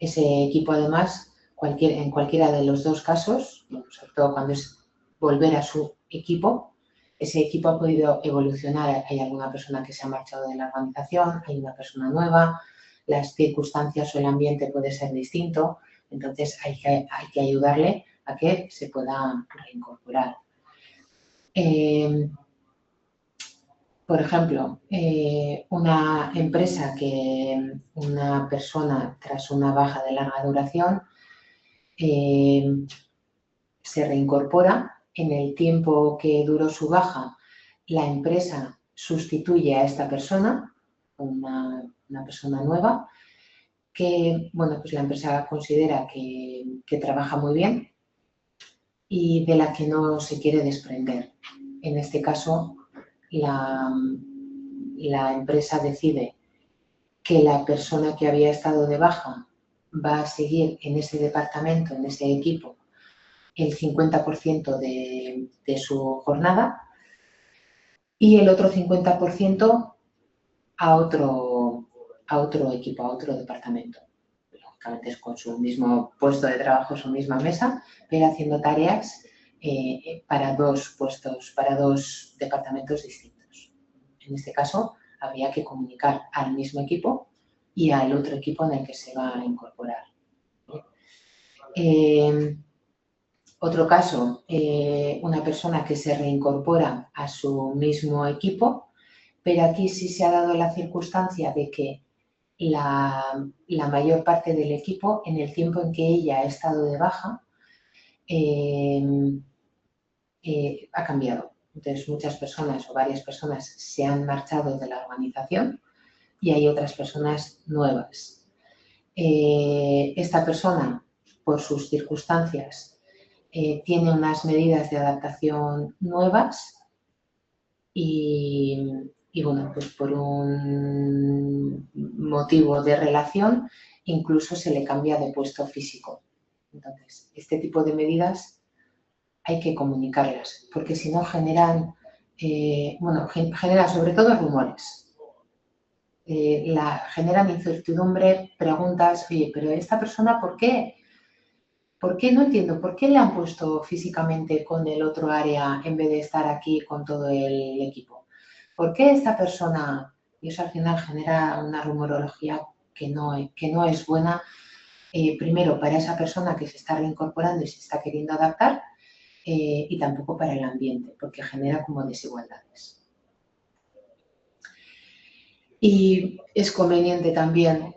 Ese equipo, además, en cualquiera de los 2 casos, sobre todo cuando es volver a su equipo, ese equipo ha podido evolucionar. Hay alguna persona que se ha marchado de la organización, hay una persona nueva, las circunstancias o el ambiente puede ser distinto, entonces hay que ayudarle a que se pueda reincorporar. Por ejemplo, una empresa que una persona tras una baja de larga duración se reincorpora en el tiempo que duró su baja, la empresa sustituye a esta persona, una persona nueva, que bueno, pues la empresa considera que trabaja muy bien y de la que no se quiere desprender. En este caso, la empresa decide que la persona que había estado de baja va a seguir en ese departamento, en ese equipo, el 50% de su jornada y el otro 50% a otro equipo, a otro departamento. Lógicamente es con su mismo puesto de trabajo, su misma mesa, pero haciendo tareas para dos puestos, para dos departamentos distintos. En este caso, habría que comunicar al mismo equipo y al otro equipo en el que se va a incorporar. Otro caso, una persona que se reincorpora a su mismo equipo, pero aquí sí se ha dado la circunstancia de que la mayor parte del equipo, en el tiempo en que ella ha estado de baja, ha cambiado. Entonces, muchas personas o varias personas se han marchado de la organización y hay otras personas nuevas. Esta persona, por sus circunstancias, tiene unas medidas de adaptación nuevas y bueno, pues por un motivo de relación incluso se le cambia de puesto físico. Entonces, este tipo de medidas hay que comunicarlas porque si no generan, generan sobre todo rumores. Generan incertidumbre, preguntas, oye, pero esta persona, ¿por qué? ¿Por qué? No entiendo, ¿por qué le han puesto físicamente con el otro área en vez de estar aquí con todo el equipo? ¿Por qué esta persona? Y eso al final genera una rumorología que no es buena, primero para esa persona que se está reincorporando y se está queriendo adaptar, y tampoco para el ambiente, porque genera como desigualdades. Y es conveniente también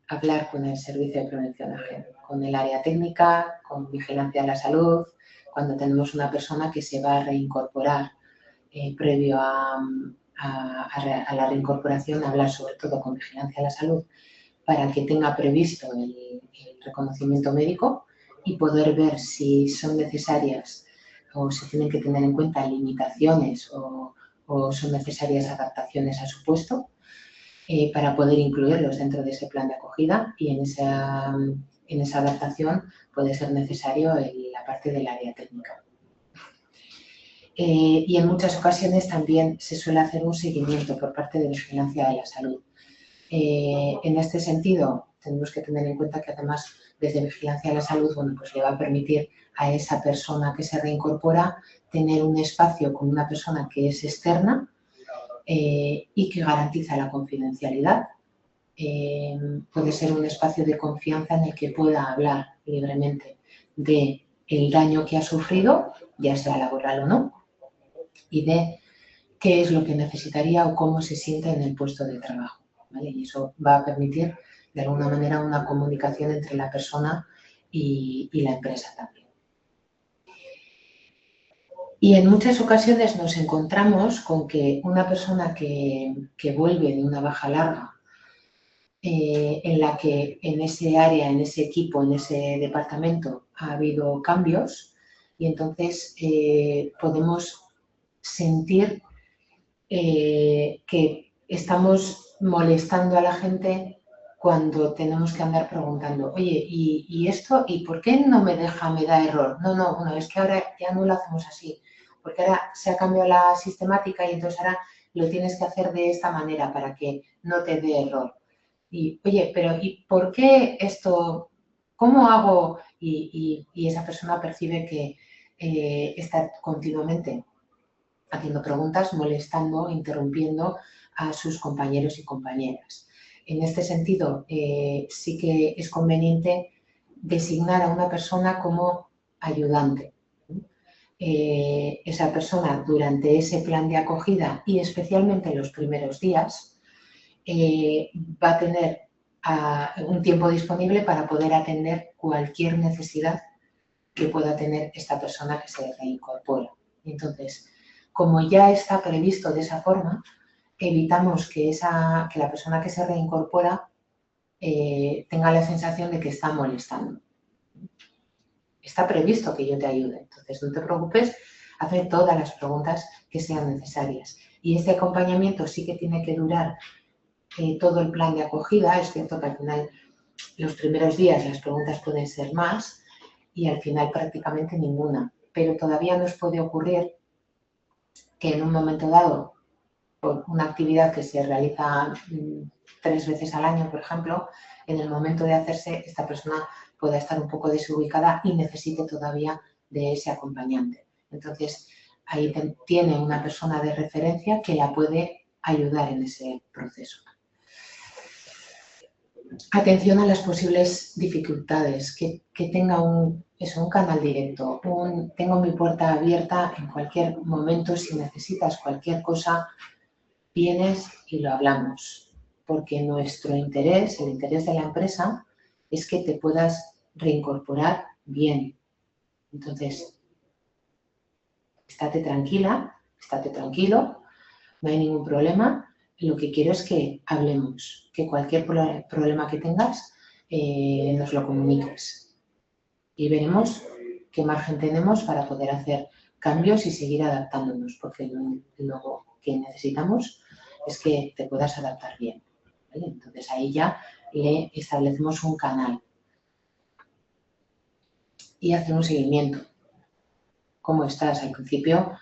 hablar con el Servicio de Prevención de Género, con el área técnica, con Vigilancia de la Salud, cuando tenemos una persona que se va a reincorporar previo a la reincorporación, hablar sobre todo con Vigilancia de la Salud para que tenga previsto el reconocimiento médico y poder ver si son necesarias o se tienen que tener en cuenta limitaciones o son necesarias adaptaciones a su puesto para poder incluirlos dentro de ese plan de acogida y en esa adaptación puede ser necesario la parte del área técnica. Y en muchas ocasiones también se suele hacer un seguimiento por parte de Vigilancia de la Salud. En este sentido, tenemos que tener en cuenta que además desde Vigilancia de la Salud, bueno, pues le va a permitir a esa persona que se reincorpora tener un espacio con una persona que es externa y que garantiza la confidencialidad. Puede ser un espacio de confianza en el que pueda hablar libremente del daño que ha sufrido, ya sea laboral o no, y de qué es lo que necesitaría o cómo se siente en el puesto de trabajo, ¿vale? Y eso va a permitir, de alguna manera, una comunicación entre la persona y la empresa también. Y en muchas ocasiones nos encontramos con que una persona que vuelve de una baja larga, en la que en ese área, en ese equipo, en ese departamento ha habido cambios y entonces podemos sentir que estamos molestando a la gente cuando tenemos que andar preguntando, oye, ¿y esto? ¿Y por qué no me da error? No, es que ahora ya no lo hacemos así, porque ahora se ha cambiado la sistemática y entonces ahora lo tienes que hacer de esta manera para que no te dé error. Y, oye, pero ¿y por qué esto? ¿Cómo hago? Y esa persona percibe que está continuamente haciendo preguntas, molestando, interrumpiendo a sus compañeros y compañeras. En este sentido, sí que es conveniente designar a una persona como ayudante. Esa persona durante ese plan de acogida y especialmente en los primeros días va a tener un tiempo disponible para poder atender cualquier necesidad que pueda tener esta persona que se reincorpora. Entonces, como ya está previsto de esa forma, evitamos que la persona que se reincorpora tenga la sensación de que está molestando. Está previsto que yo te ayude, entonces no te preocupes, haz todas las preguntas que sean necesarias. Y este acompañamiento sí que tiene que durar todo el plan de acogida. Es cierto que al final, los primeros días las preguntas pueden ser más y al final prácticamente ninguna, pero todavía nos puede ocurrir que en un momento dado, por una actividad que se realiza 3 veces al año, por ejemplo, en el momento de hacerse, esta persona pueda estar un poco desubicada y necesite todavía de ese acompañante. Entonces, ahí tiene una persona de referencia que la puede ayudar en ese proceso. Atención a las posibles dificultades, que tenga un canal directo, tengo mi puerta abierta en cualquier momento. Si necesitas cualquier cosa, vienes y lo hablamos, porque nuestro interés, el interés de la empresa, es que te puedas reincorporar bien. Entonces, estate tranquila, estate tranquilo, no hay ningún problema. Lo que quiero es que hablemos, que cualquier problema que tengas nos lo comuniques y veremos qué margen tenemos para poder hacer cambios y seguir adaptándonos, porque lo que necesitamos es que te puedas adaptar bien, ¿vale? Entonces ahí ya le establecemos un canal y hacer un seguimiento. ¿Cómo estás? Al principio,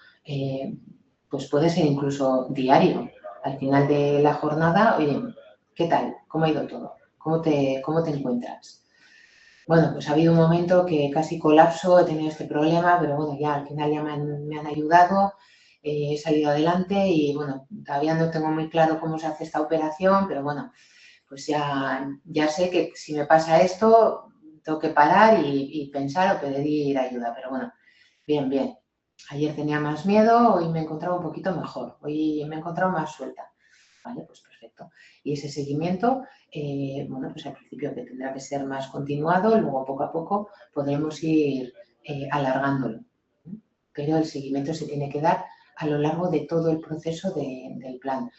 pues puede ser incluso diario. Al final de la jornada, oye, ¿qué tal? ¿Cómo ha ido todo? ¿Cómo te encuentras? Bueno, pues ha habido un momento que casi colapso, he tenido este problema, pero bueno, ya al final ya me han ayudado, he salido adelante y bueno, todavía no tengo muy claro cómo se hace esta operación, pero bueno, pues ya sé que si me pasa esto, tengo que parar y pensar o pedir ayuda, pero bueno, bien, bien. Ayer tenía más miedo, hoy me he encontrado un poquito mejor, hoy me he encontrado más suelta. Vale, pues perfecto. Y ese seguimiento, bueno, pues al principio que tendrá que ser más continuado, luego poco a poco podremos ir alargándolo. Pero el seguimiento se tiene que dar a lo largo de todo el proceso del plan.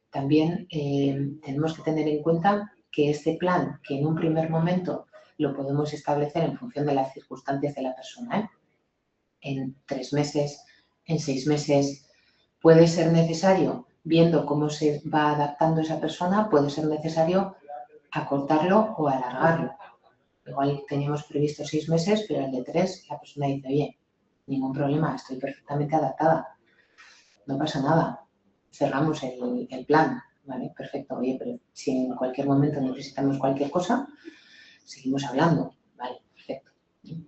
También tenemos que tener en cuenta que este plan, que en un primer momento lo podemos establecer en función de las circunstancias de la persona, en 3 meses, en 6 meses, puede ser necesario, viendo cómo se va adaptando esa persona, puede ser necesario acortarlo o alargarlo. Igual teníamos previsto 6 meses, pero el de 3 la persona dice, oye, ningún problema, estoy perfectamente adaptada, no pasa nada, cerramos el plan, ¿vale? Perfecto, oye, pero si en cualquier momento necesitamos cualquier cosa, seguimos hablando, ¿vale? Perfecto.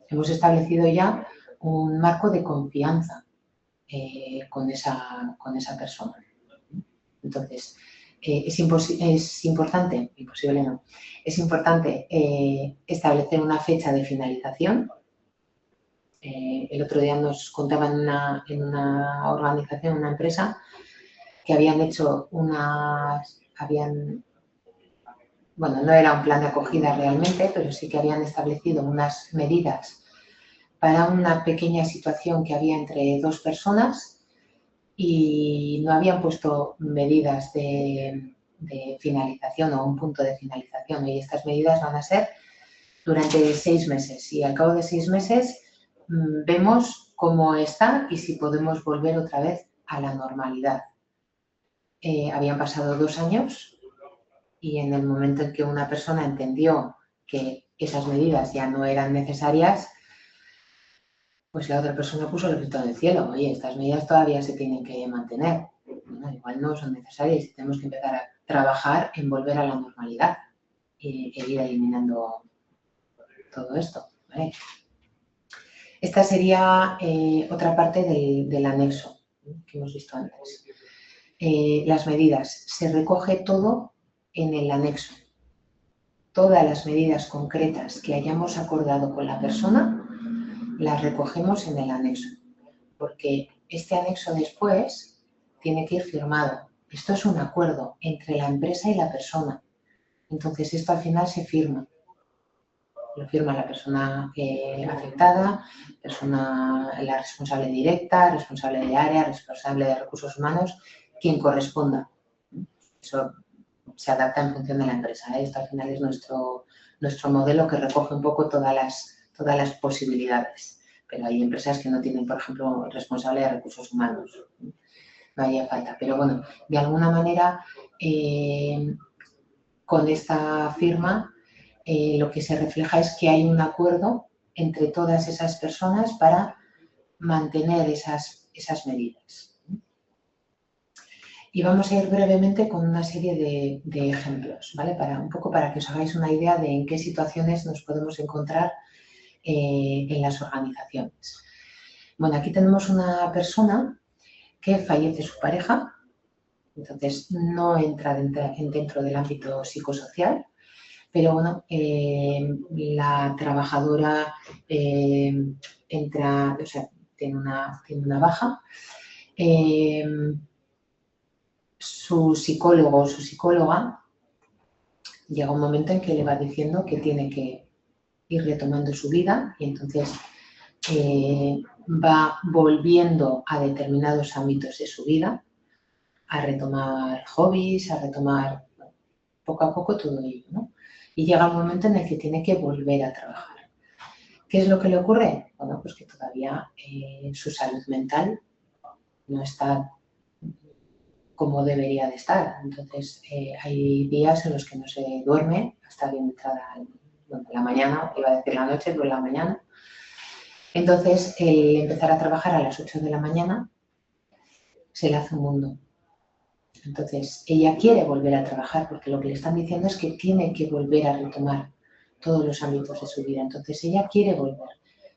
Hemos establecido ya un marco de confianza con esa persona. Entonces, es importante establecer una fecha de finalización. El otro día nos contaban en una organización, una empresa, que habían hecho bueno, no era un plan de acogida realmente, pero sí que habían establecido unas medidas para una pequeña situación que había entre 2 personas y no habían puesto medidas de finalización o un punto de finalización, y estas medidas van a ser durante 6 meses y al cabo de 6 meses vemos cómo está y si podemos volver otra vez a la normalidad. Habían pasado 2 años y en el momento en que una persona entendió que esas medidas ya no eran necesarias, pues la otra persona puso el grito en el cielo. Oye, estas medidas todavía se tienen que mantener. Bueno, igual no son necesarias y tenemos que empezar a trabajar en volver a la normalidad e ir eliminando todo esto, ¿vale? Esta sería otra parte del anexo que hemos visto antes. Las medidas. Se recoge todo en el anexo. Todas las medidas concretas que hayamos acordado con la persona las recogemos en el anexo, porque este anexo después tiene que ir firmado. Esto es un acuerdo entre la empresa y la persona. Entonces, esto al final se firma. lo firma la persona afectada, la responsable directa, responsable de área, responsable de recursos humanos, quien corresponda. Eso se adapta en función de la empresa. Esto al final es nuestro modelo que recoge un poco todas las posibilidades. Pero hay empresas que no tienen, por ejemplo, responsable de recursos humanos. No haría falta. Pero bueno, de alguna manera, con esta firma, lo que se refleja es que hay un acuerdo entre todas esas personas para mantener esas medidas. Y vamos a ir brevemente con una serie de ejemplos, ¿vale? Un poco para que os hagáis una idea de en qué situaciones nos podemos encontrar en las organizaciones. Bueno, aquí tenemos una persona que fallece su pareja, entonces no entra dentro del ámbito psicosocial, pero bueno, la trabajadora entra, o sea, tiene una baja. Su psicólogo o su psicóloga llega un momento en que le va diciendo que tiene que ir retomando su vida y entonces va volviendo a determinados ámbitos de su vida, a retomar hobbies, a retomar poco a poco todo ello, ¿no? Y llega un momento en el que tiene que volver a trabajar. ¿Qué es lo que le ocurre? Bueno, pues que todavía su salud mental no está como debería de estar. Entonces, hay días en los que no se duerme hasta bien entrada la mañana, iba a decir la noche, pero la mañana. Entonces, el empezar a trabajar a las 8 de la mañana se le hace un mundo. Entonces, ella quiere volver a trabajar porque lo que le están diciendo es que tiene que volver a retomar todos los ámbitos de su vida. Entonces, ella quiere volver,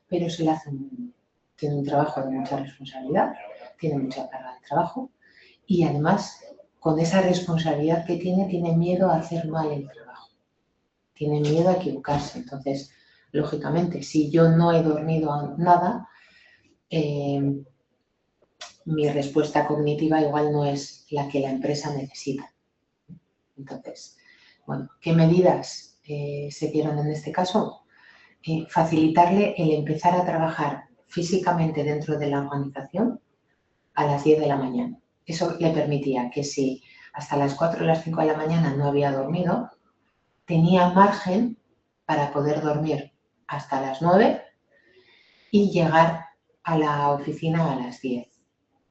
pero se le hace un mundo. Tiene un trabajo de mucha responsabilidad, tiene mucha carga de trabajo y además, con esa responsabilidad que tiene miedo a hacer mal el trabajo. Tiene miedo a equivocarse. Entonces, lógicamente, si yo no he dormido nada, mi respuesta cognitiva igual no es la que la empresa necesita. Entonces, bueno, ¿qué medidas se dieron en este caso? Facilitarle el empezar a trabajar físicamente dentro de la organización a las 10 de la mañana. Eso le permitía que si hasta las 4 o las 5 de la mañana no había dormido, tenía margen para poder dormir hasta las 9 y llegar a la oficina a las 10.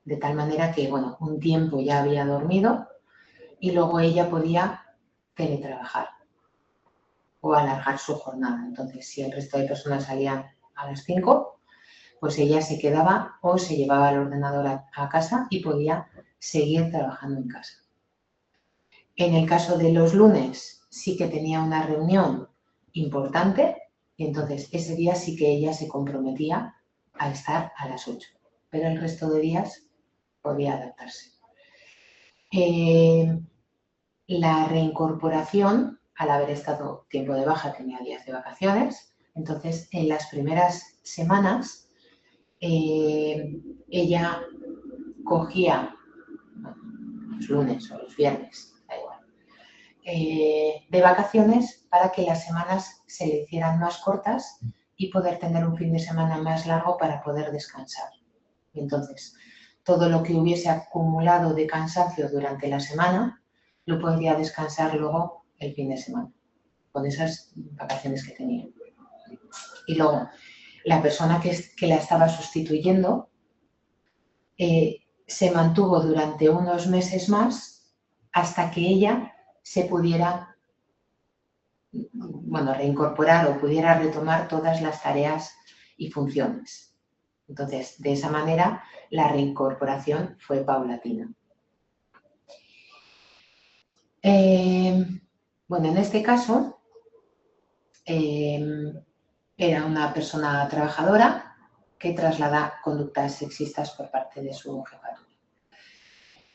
De tal manera que, bueno, un tiempo ya había dormido y luego ella podía teletrabajar o alargar su jornada. Entonces, si el resto de personas salían a las 5, pues ella se quedaba o se llevaba el ordenador a casa y podía seguir trabajando en casa. En el caso de los lunes, sí que tenía una reunión importante y entonces ese día sí que ella se comprometía a estar a las 8, pero el resto de días podía adaptarse. La reincorporación, al haber estado tiempo de baja, tenía días de vacaciones, entonces en las primeras semanas ella cogía los lunes o los viernes, da igual, de vacaciones para que las semanas se le hicieran más cortas y poder tener un fin de semana más largo para poder descansar. Y entonces, todo lo que hubiese acumulado de cansancio durante la semana lo podría descansar luego el fin de semana, con esas vacaciones que tenía. Y luego, la persona que la estaba sustituyendo se mantuvo durante unos meses más hasta que ella se pudiera, bueno, reincorporar o pudiera retomar todas las tareas y funciones. Entonces, de esa manera, la reincorporación fue paulatina. Bueno, en este caso, era una persona trabajadora que traslada conductas sexistas por parte de su jefatura.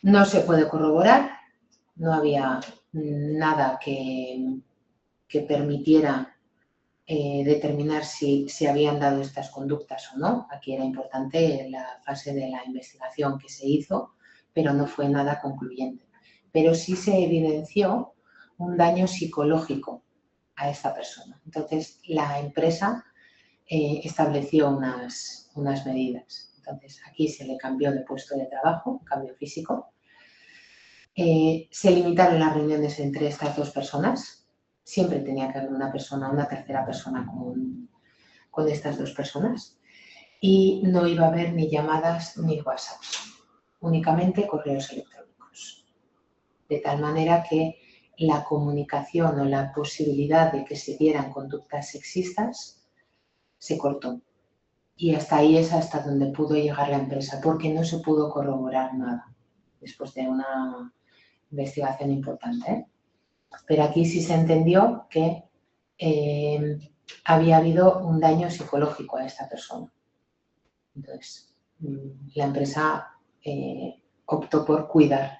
No se puede corroborar, no había nada que permitiera determinar si se habían dado estas conductas o no. Aquí era importante la fase de la investigación que se hizo, pero no fue nada concluyente. Pero sí se evidenció un daño psicológico a esta persona. Entonces, la empresa estableció unas medidas. Entonces, aquí se le cambió de puesto de trabajo, un cambio físico. Se limitaron las reuniones entre estas dos personas. Siempre tenía que haber una tercera persona con estas dos personas. Y no iba a haber ni llamadas ni WhatsApp, únicamente correos electrónicos. De tal manera que la comunicación o la posibilidad de que se dieran conductas sexistas se cortó. Y hasta ahí es hasta donde pudo llegar la empresa, porque no se pudo corroborar nada, después de una investigación importante. Pero aquí sí se entendió que había habido un daño psicológico a esta persona. Entonces, la empresa optó por cuidar.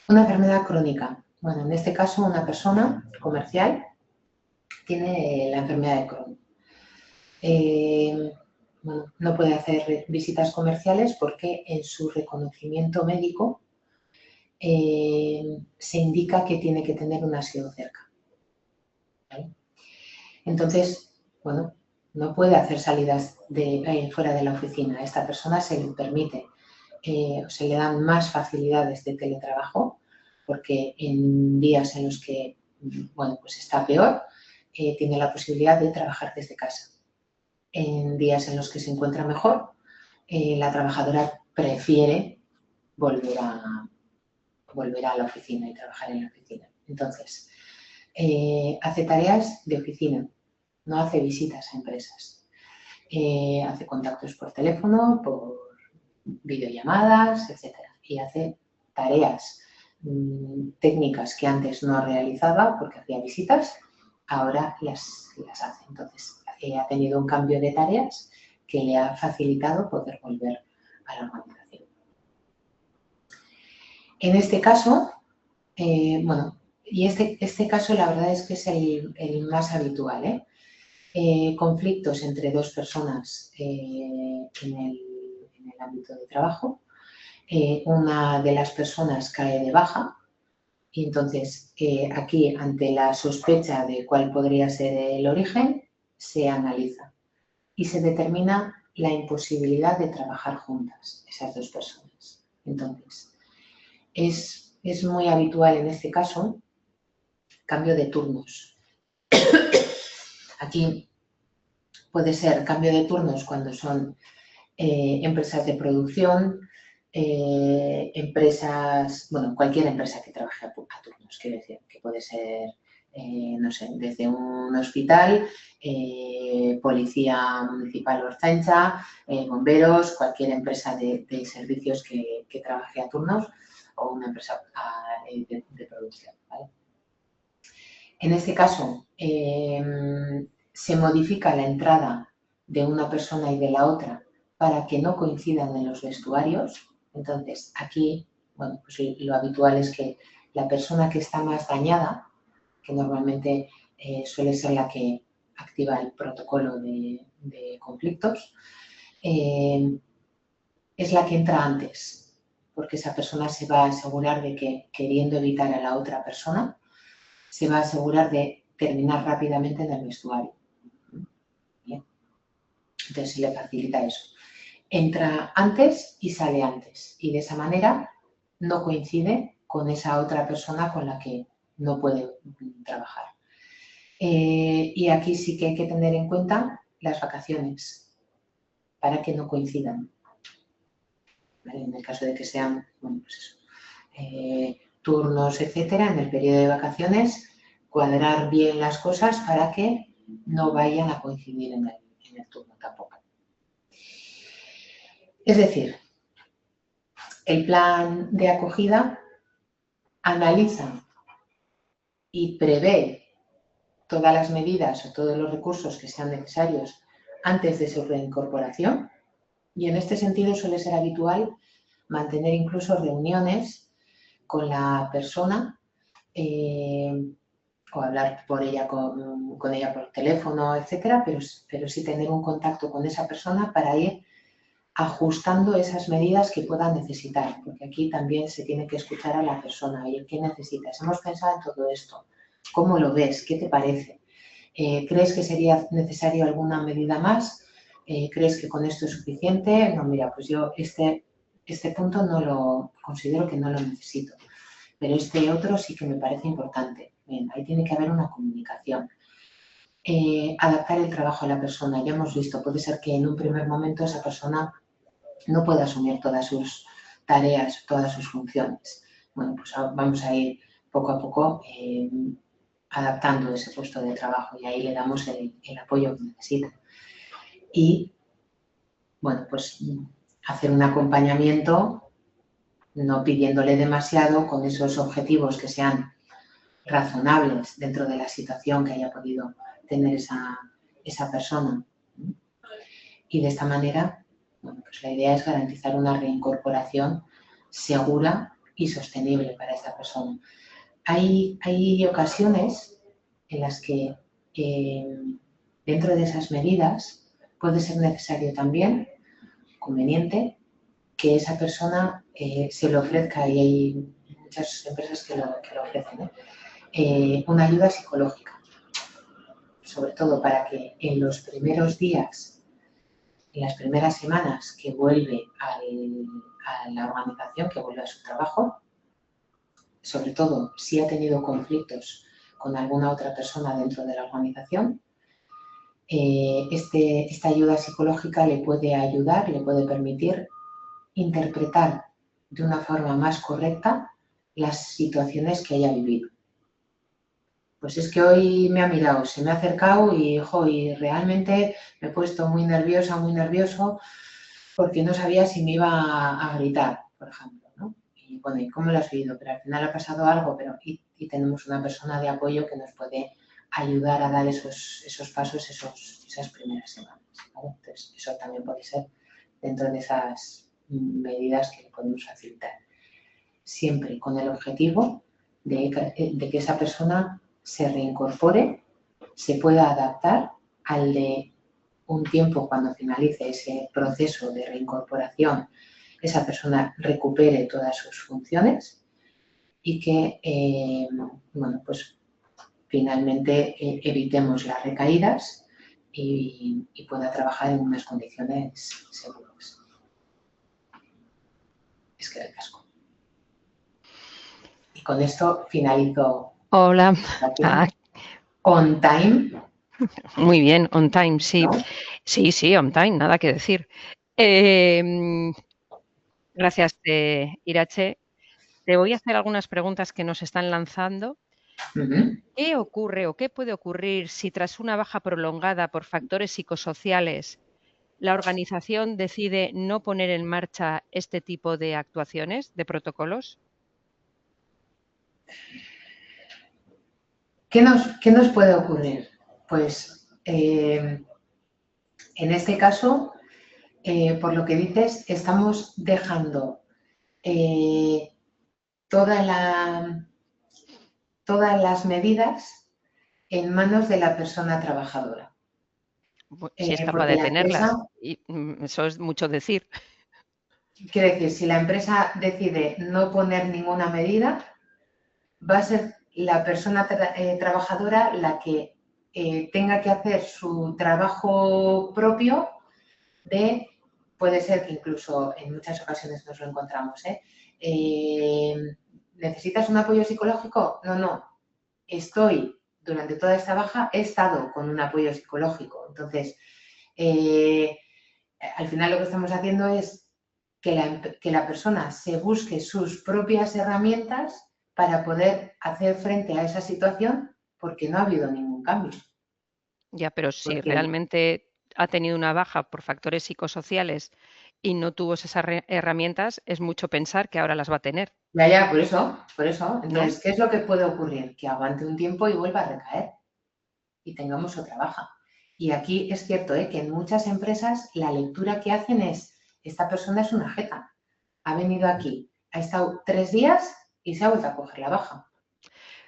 Una enfermedad crónica. Bueno, en este caso una persona comercial tiene la enfermedad de Crohn. Bueno, no puede hacer visitas comerciales porque en su reconocimiento médico se indica que tiene que tener un aseo cerca. ¿Vale? Entonces, bueno, no puede hacer salidas fuera de la oficina. A esta persona se le permite, se le dan más facilidades de teletrabajo porque en días en los que, bueno, pues está peor, tiene la posibilidad de trabajar desde casa. En días en los que se encuentra mejor, la trabajadora prefiere volver a la oficina y trabajar en la oficina. Entonces, hace tareas de oficina, no hace visitas a empresas. Hace contactos por teléfono, por videollamadas, etc. Y hace tareas técnicas que antes no realizaba porque hacía visitas, ahora las hace. Entonces, ha tenido un cambio de tareas que le ha facilitado poder volver a la organización. En este caso, bueno, y este caso la verdad es que es el más habitual, conflictos entre dos personas en el ámbito de trabajo. Una de las personas cae de baja y entonces aquí, ante la sospecha de cuál podría ser el origen, se analiza y se determina la imposibilidad de trabajar juntas, esas dos personas. Entonces, es muy habitual en este caso cambio de turnos. Aquí puede ser cambio de turnos cuando son empresas de producción, empresas, bueno, cualquier empresa que trabaje a turnos, quiero decir, que puede ser, no sé, desde un hospital, policía municipal o ertzaintza, bomberos, cualquier empresa de servicios que trabaje a turnos o una empresa de producción, ¿vale? En este caso, se modifica la entrada de una persona y de la otra para que no coincidan en los vestuarios. Entonces, aquí, bueno, pues lo habitual es que la persona que está más dañada, que normalmente suele ser la que activa el protocolo de conflictos, es la que entra antes, porque esa persona se va a asegurar de que, queriendo evitar a la otra persona, se va a asegurar de terminar rápidamente en el vestuario. Bien. Entonces se le facilita eso. Entra antes y sale antes. Y de esa manera no coincide con esa otra persona con la que no puede trabajar. Y aquí sí que hay que tener en cuenta las vacaciones para que no coincidan. ¿Vale? En el caso de que sean, bueno, pues eso, turnos, etcétera, en el periodo de vacaciones, cuadrar bien las cosas para que no vayan a coincidir en el turno tampoco. Es decir, el plan de acogida analiza y prevé todas las medidas o todos los recursos que sean necesarios antes de su reincorporación, y en este sentido suele ser habitual mantener incluso reuniones con la persona o hablar con ella por teléfono, etcétera, pero sí tener un contacto con esa persona para ir ajustando esas medidas que pueda necesitar, porque aquí también se tiene que escuchar a la persona. Oye, ¿qué necesitas? Hemos pensado en todo esto. ¿Cómo lo ves? ¿Qué te parece? ¿Crees que sería necesario alguna medida más? ¿Crees que con esto es suficiente? No, mira, pues yo este punto no lo considero que no lo necesito, pero este otro sí que me parece importante. Bien, ahí tiene que haber una comunicación. Adaptar el trabajo a la persona. Ya hemos visto, puede ser que en un primer momento esa persona no puede asumir todas sus tareas, todas sus funciones. Bueno, pues vamos a ir poco a poco adaptando ese puesto de trabajo y ahí le damos el apoyo que necesita. Y, bueno, pues hacer un acompañamiento, no pidiéndole demasiado, con esos objetivos que sean razonables dentro de la situación que haya podido tener esa persona. Y de esta manera, bueno, pues la idea es garantizar una reincorporación segura y sostenible para esta persona. Hay ocasiones en las que dentro de esas medidas puede ser necesario también, conveniente, que esa persona se le ofrezca, y hay muchas empresas que lo ofrecen, una ayuda psicológica, sobre todo para que en los primeros días, en las primeras semanas que vuelve a la organización, que vuelve a su trabajo, sobre todo si ha tenido conflictos con alguna otra persona dentro de la organización, esta ayuda psicológica le puede ayudar, le puede permitir interpretar de una forma más correcta las situaciones que haya vivido. Pues es que hoy me ha mirado, se me ha acercado y realmente me he puesto muy nerviosa, muy nervioso, porque no sabía si me iba a gritar, por ejemplo, ¿no? Y bueno, ¿y cómo lo has vivido? Pero al final ha pasado algo, y tenemos una persona de apoyo que nos puede ayudar a dar esos pasos, esas primeras semanas, ¿vale? Entonces, eso también puede ser dentro de esas medidas que podemos facilitar. Siempre con el objetivo de que esa persona se reincorpore, se pueda adaptar al de un tiempo cuando finalice ese proceso de reincorporación, esa persona recupere todas sus funciones y que, bueno, pues finalmente evitemos las recaídas y pueda trabajar en unas condiciones seguras. Es que recasco. Y con esto finalizo. Hola. On time. Muy bien, on time, sí. ¿No? Sí, on time, nada que decir. Gracias, Irache. Te voy a hacer algunas preguntas que nos están lanzando. ¿Qué ocurre o qué puede ocurrir si tras una baja prolongada por factores psicosociales la organización decide no poner en marcha este tipo de actuaciones, de protocolos? ¿Qué nos puede ocurrir? Pues en este caso, por lo que dices, estamos dejando todas las medidas en manos de la persona trabajadora. Si es capaz Porque de la tenerlas. empresa, Y eso es mucho decir. quiero decir, si la empresa decide no poner ninguna medida, va a ser la persona trabajadora la que tenga que hacer su trabajo propio puede ser que incluso en muchas ocasiones nos lo encontramos, ¿necesitas un apoyo psicológico? No. Durante toda esta baja he estado con un apoyo psicológico. Entonces, al final lo que estamos haciendo es que la persona se busque sus propias herramientas para poder hacer frente a esa situación porque no ha habido ningún cambio. Ya, pero si Porque, realmente ha tenido una baja por factores psicosociales y no tuvo esas herramientas, es mucho pensar que ahora las va a tener. ya, por eso. ¿No? Entonces, ¿qué es lo que puede ocurrir? Que aguante un tiempo y vuelva a recaer y tengamos otra baja. Y aquí es cierto que en muchas empresas la lectura que hacen es, esta persona es una jeta, ha venido aquí, ha estado 3 días y se ha vuelto a coger la baja.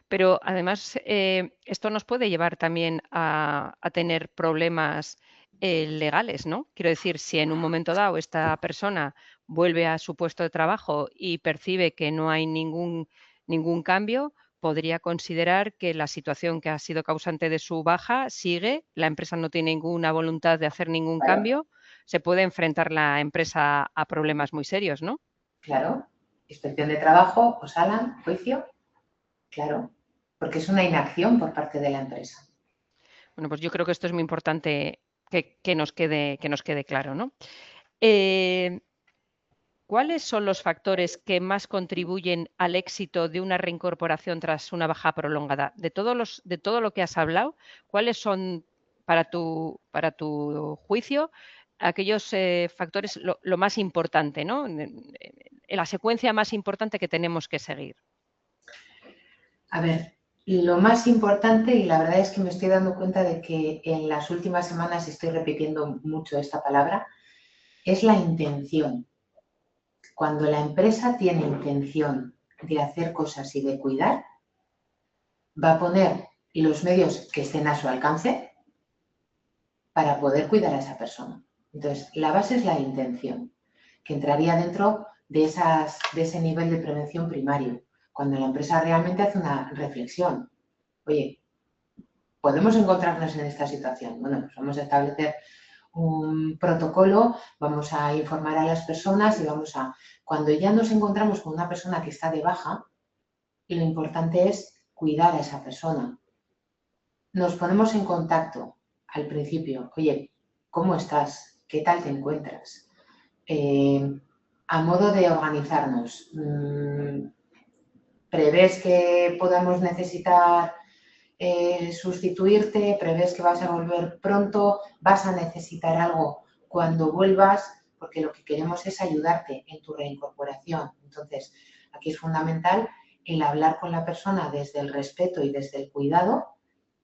Pero además, esto nos puede llevar también a tener problemas legales, ¿no? Quiero decir, si en un momento dado esta persona vuelve a su puesto de trabajo y percibe que no hay ningún cambio, podría considerar que la situación que ha sido causante de su baja sigue, la empresa no tiene ninguna voluntad de hacer ningún Claro, cambio, se puede enfrentar la empresa a problemas muy serios, ¿no? claro. Inspección de trabajo, osalan, juicio, claro. Porque es una inacción por parte de la empresa. Bueno, pues yo creo que esto es muy importante que nos quede claro, ¿no? Eh, ¿Cuáles son los factores que más contribuyen al éxito de una reincorporación tras una baja prolongada? De todo lo que has hablado, ¿cuáles son, para tu juicio, aquellos factores, lo más importante, ¿no? La secuencia más importante que tenemos que seguir. A ver, lo más importante, y la verdad es que me estoy dando cuenta de que en las últimas semanas estoy repitiendo mucho esta palabra, es la intención. Cuando la empresa tiene intención de hacer cosas y de cuidar, va a poner los medios que estén a su alcance para poder cuidar a esa persona. Entonces, la base es la intención, que entraría dentro de ese nivel de prevención primario, cuando la empresa realmente hace una reflexión. Oye, ¿podemos encontrarnos en esta situación? Bueno, pues vamos a establecer un protocolo, vamos a informar a las personas y cuando ya nos encontramos con una persona que está de baja, lo importante es cuidar a esa persona. Nos ponemos en contacto al principio. Oye, ¿cómo estás? ¿Qué tal te encuentras? A modo de organizarnos, ¿prevés que podamos necesitar sustituirte? ¿Prevés que vas a volver pronto? ¿Vas a necesitar algo cuando vuelvas? Porque lo que queremos es ayudarte en tu reincorporación. Entonces, aquí es fundamental el hablar con la persona desde el respeto y desde el cuidado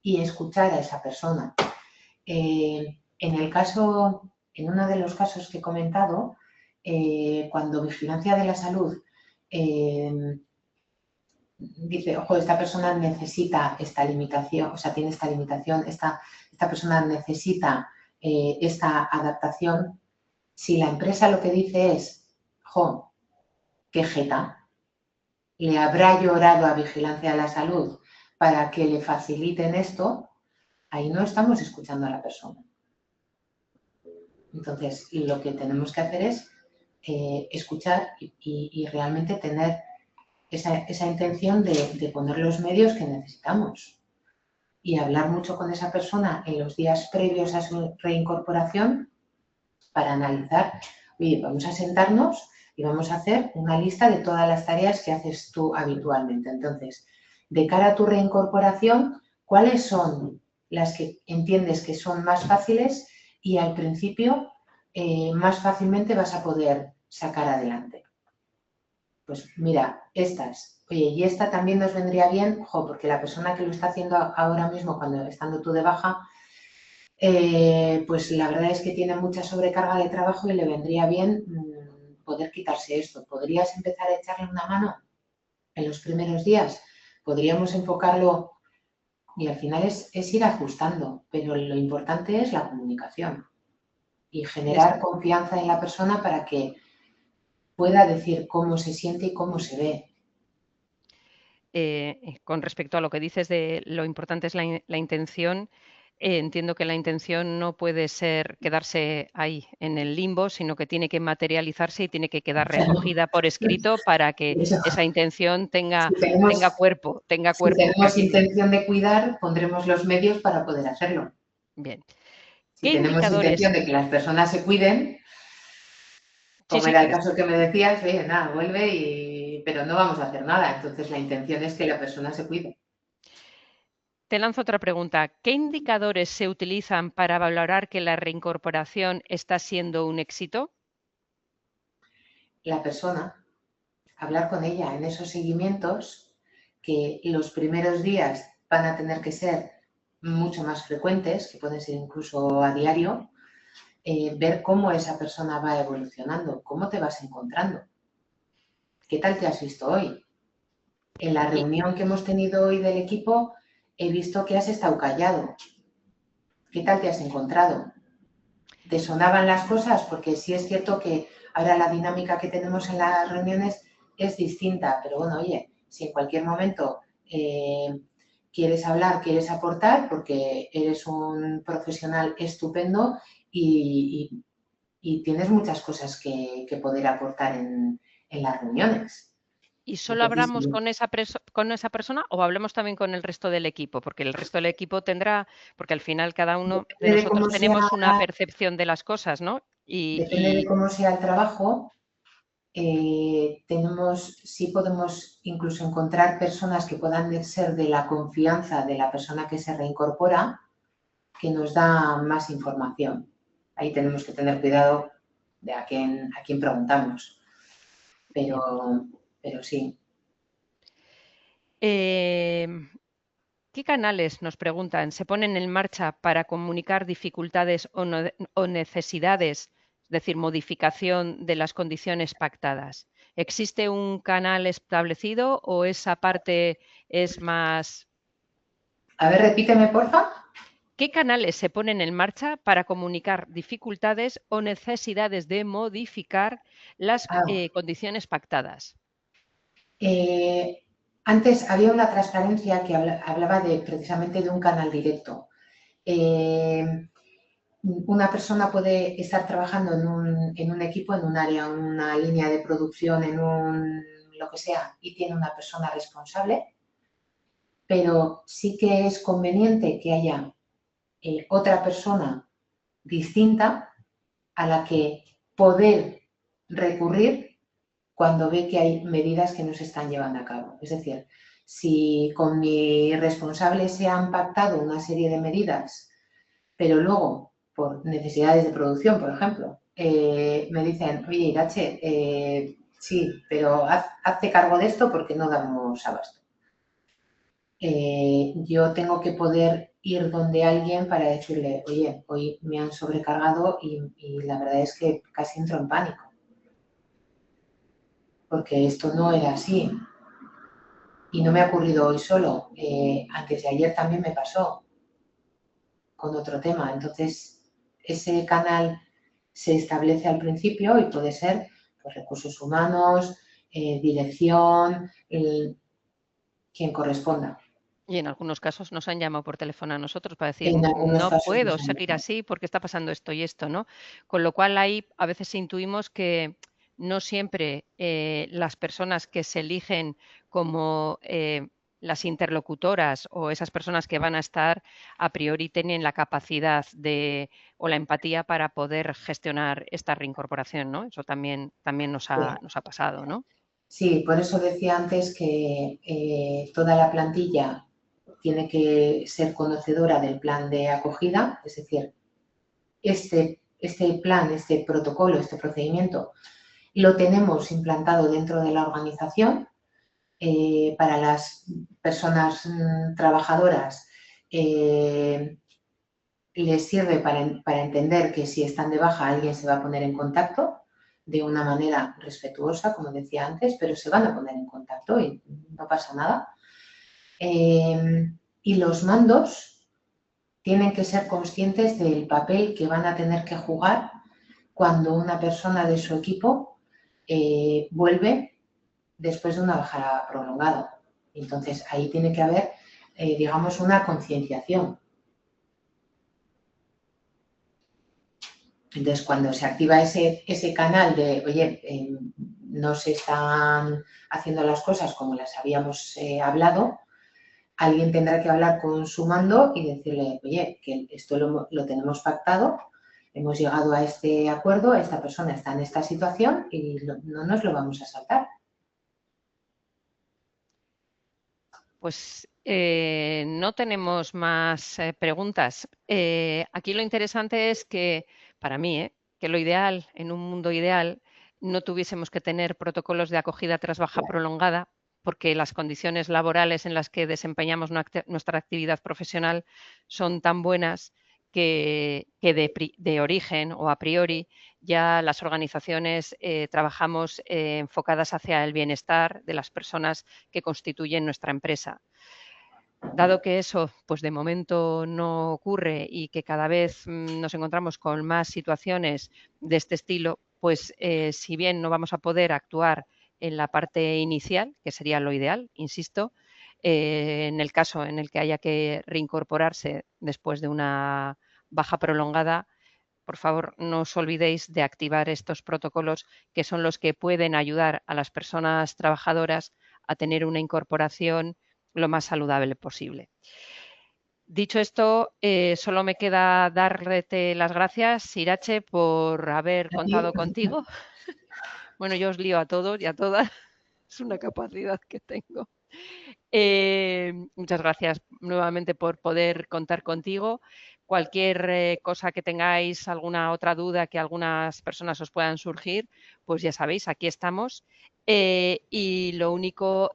y escuchar a esa persona. En uno de los casos que he comentado, cuando Vigilancia de la Salud dice, ojo, esta persona necesita esta limitación, o sea, tiene esta limitación, esta persona necesita esta adaptación, si la empresa lo que dice es, jo, qué jeta, le habrá llorado a Vigilancia de la Salud para que le faciliten esto, ahí no estamos escuchando a la persona. Entonces, lo que tenemos que hacer es escuchar y realmente tener esa intención de poner los medios que necesitamos y hablar mucho con esa persona en los días previos a su reincorporación para analizar, oye, vamos a sentarnos y vamos a hacer una lista de todas las tareas que haces tú habitualmente. Entonces, de cara a tu reincorporación, ¿cuáles son las que entiendes que son más fáciles y al principio más fácilmente vas a poder sacar adelante? Pues mira, estas. Oye, y esta también nos vendría bien, porque la persona que lo está haciendo ahora mismo, cuando estando tú de baja, pues la verdad es que tiene mucha sobrecarga de trabajo y le vendría bien poder quitarse esto. ¿Podrías empezar a echarle una mano en los primeros días? Podríamos enfocarlo y al final es ir ajustando, pero lo importante es la comunicación y generar confianza en la persona para que pueda decir cómo se siente y cómo se ve. Con respecto a lo que dices de lo importante es la intención, entiendo que la intención no puede ser quedarse ahí en el limbo, sino que tiene que materializarse y tiene que quedar recogida por escrito para que Eso. esa intención tenga cuerpo. Si tenemos intención de cuidar, pondremos los medios para poder hacerlo. Bien. Si tenemos intención de que las personas se cuiden, como era el caso que me decías, oye, nada, vuelve pero no vamos a hacer nada. Entonces la intención es que la persona se cuide. Te lanzo otra pregunta. ¿Qué indicadores se utilizan para valorar que la reincorporación está siendo un éxito? La persona, hablar con ella en esos seguimientos, que los primeros días van a tener que ser mucho más frecuentes, que pueden ser incluso a diario, ver cómo esa persona va evolucionando, cómo te vas encontrando. ¿Qué tal te has visto hoy? En la reunión que hemos tenido hoy del equipo, he visto que has estado callado. ¿Qué tal te has encontrado? ¿Te sonaban las cosas? Porque sí es cierto que ahora la dinámica que tenemos en las reuniones es distinta, pero bueno, oye, si en cualquier momento quieres hablar, quieres aportar, porque eres un profesional estupendo y tienes muchas cosas que poder aportar en las reuniones. ¿Y solo Entonces, hablamos con esa persona o hablemos también con el resto del equipo? Porque el resto del equipo tendrá, porque al final cada uno de depende de nosotros cómo sea, tenemos una percepción de las cosas, ¿no? depende de cómo sea el trabajo. Sí podemos incluso encontrar personas que puedan ser de la confianza de la persona que se reincorpora, que nos da más información. Ahí tenemos que tener cuidado de a quién preguntamos. Pero sí. ¿Qué canales, nos preguntan, se ponen en marcha para comunicar dificultades o necesidades, es decir, modificación de las condiciones pactadas? ¿Existe un canal establecido o esa parte es más... A ver, repíteme, porfa. ¿Qué canales se ponen en marcha para comunicar dificultades o necesidades de modificar las condiciones pactadas? Antes había una transparencia que hablaba precisamente de un canal directo. Una persona puede estar trabajando en un equipo, en un área, en una línea de producción, lo que sea, y tiene una persona responsable, pero sí que es conveniente que haya otra persona distinta a la que poder recurrir cuando ve que hay medidas que no se están llevando a cabo. Es decir, si con mi responsable se han pactado una serie de medidas, pero luego, por necesidades de producción, por ejemplo, me dicen, oye, Irache, sí, pero hazte cargo de esto porque no damos abasto. Yo tengo que poder ir donde alguien para decirle, oye, hoy me han sobrecargado y la verdad es que casi entro en pánico, porque esto no era así. Y no me ha ocurrido hoy solo, antes de ayer también me pasó con otro tema. Entonces, ese canal se establece al principio y puede ser pues, recursos humanos, dirección, quien corresponda. Y en algunos casos nos han llamado por teléfono a nosotros para decir, En algunos no casos puedo nos han seguir llamado. así porque está pasando esto y esto, ¿no? Con lo cual ahí a veces intuimos que no siempre las personas que se eligen como las interlocutoras o esas personas que van a estar a priori tienen la capacidad o la empatía para poder gestionar esta reincorporación, ¿no? Eso también nos Sí. ha pasado, ¿no? Sí, por eso decía antes que toda la plantilla tiene que ser conocedora del plan de acogida, es decir, este plan, este protocolo, este procedimiento, lo tenemos implantado dentro de la organización. Para las personas trabajadoras les sirve para entender que si están de baja alguien se va a poner en contacto de una manera respetuosa, como decía antes, pero se van a poner en contacto y no pasa nada. Y los mandos tienen que ser conscientes del papel que van a tener que jugar cuando una persona de su equipo vuelve después de una bajada prolongada. Entonces, ahí tiene que haber, digamos, una concienciación. Entonces, cuando se activa ese canal de, oye, no se están haciendo las cosas como las habíamos hablado, alguien tendrá que hablar con su mando y decirle, oye, que esto lo tenemos pactado, hemos llegado a este acuerdo, esta persona está en esta situación y no nos lo vamos a saltar. Pues no tenemos más preguntas. Aquí lo interesante es que, para mí, que lo ideal, en un mundo ideal, no tuviésemos que tener protocolos de acogida tras baja prolongada, porque las condiciones laborales en las que desempeñamos nuestra actividad profesional son tan buenas que de origen o a priori ya las organizaciones trabajamos enfocadas hacia el bienestar de las personas que constituyen nuestra empresa. Dado que eso, pues de momento no ocurre y que cada vez nos encontramos con más situaciones de este estilo, pues si bien no vamos a poder actuar en la parte inicial, que sería lo ideal, insisto, en el caso en el que haya que reincorporarse después de una baja prolongada, por favor, no os olvidéis de activar estos protocolos que son los que pueden ayudar a las personas trabajadoras a tener una incorporación lo más saludable posible. Dicho esto, solo me queda darte las gracias, Irache, por haber contado contigo. Bueno, yo os lío a todos y a todas, es una capacidad que tengo. Muchas gracias nuevamente por poder contar contigo. Cualquier cosa que tengáis, alguna otra duda que algunas personas os puedan surgir, pues ya sabéis, aquí estamos. Y lo único,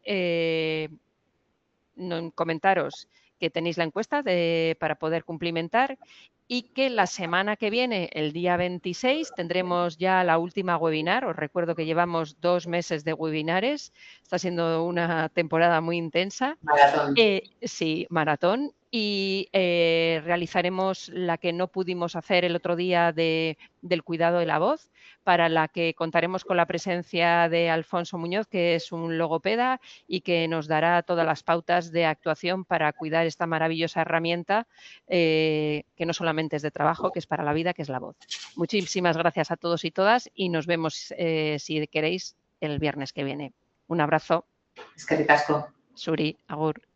comentaros que tenéis la encuesta para poder cumplimentar y que la semana que viene, el día 26, tendremos ya la última webinar. Os recuerdo que llevamos 2 meses de webinares. Está siendo una temporada muy intensa. Maratón. Sí, maratón. Y realizaremos la que no pudimos hacer el otro día del cuidado de la voz, para la que contaremos con la presencia de Alfonso Muñoz, que es un logopeda y que nos dará todas las pautas de actuación para cuidar esta maravillosa herramienta que no solamente es de trabajo, que es para la vida, que es la voz. Muchísimas gracias a todos y todas y nos vemos, si queréis, el viernes que viene. Un abrazo. Eskerrik asko. Suri, agur.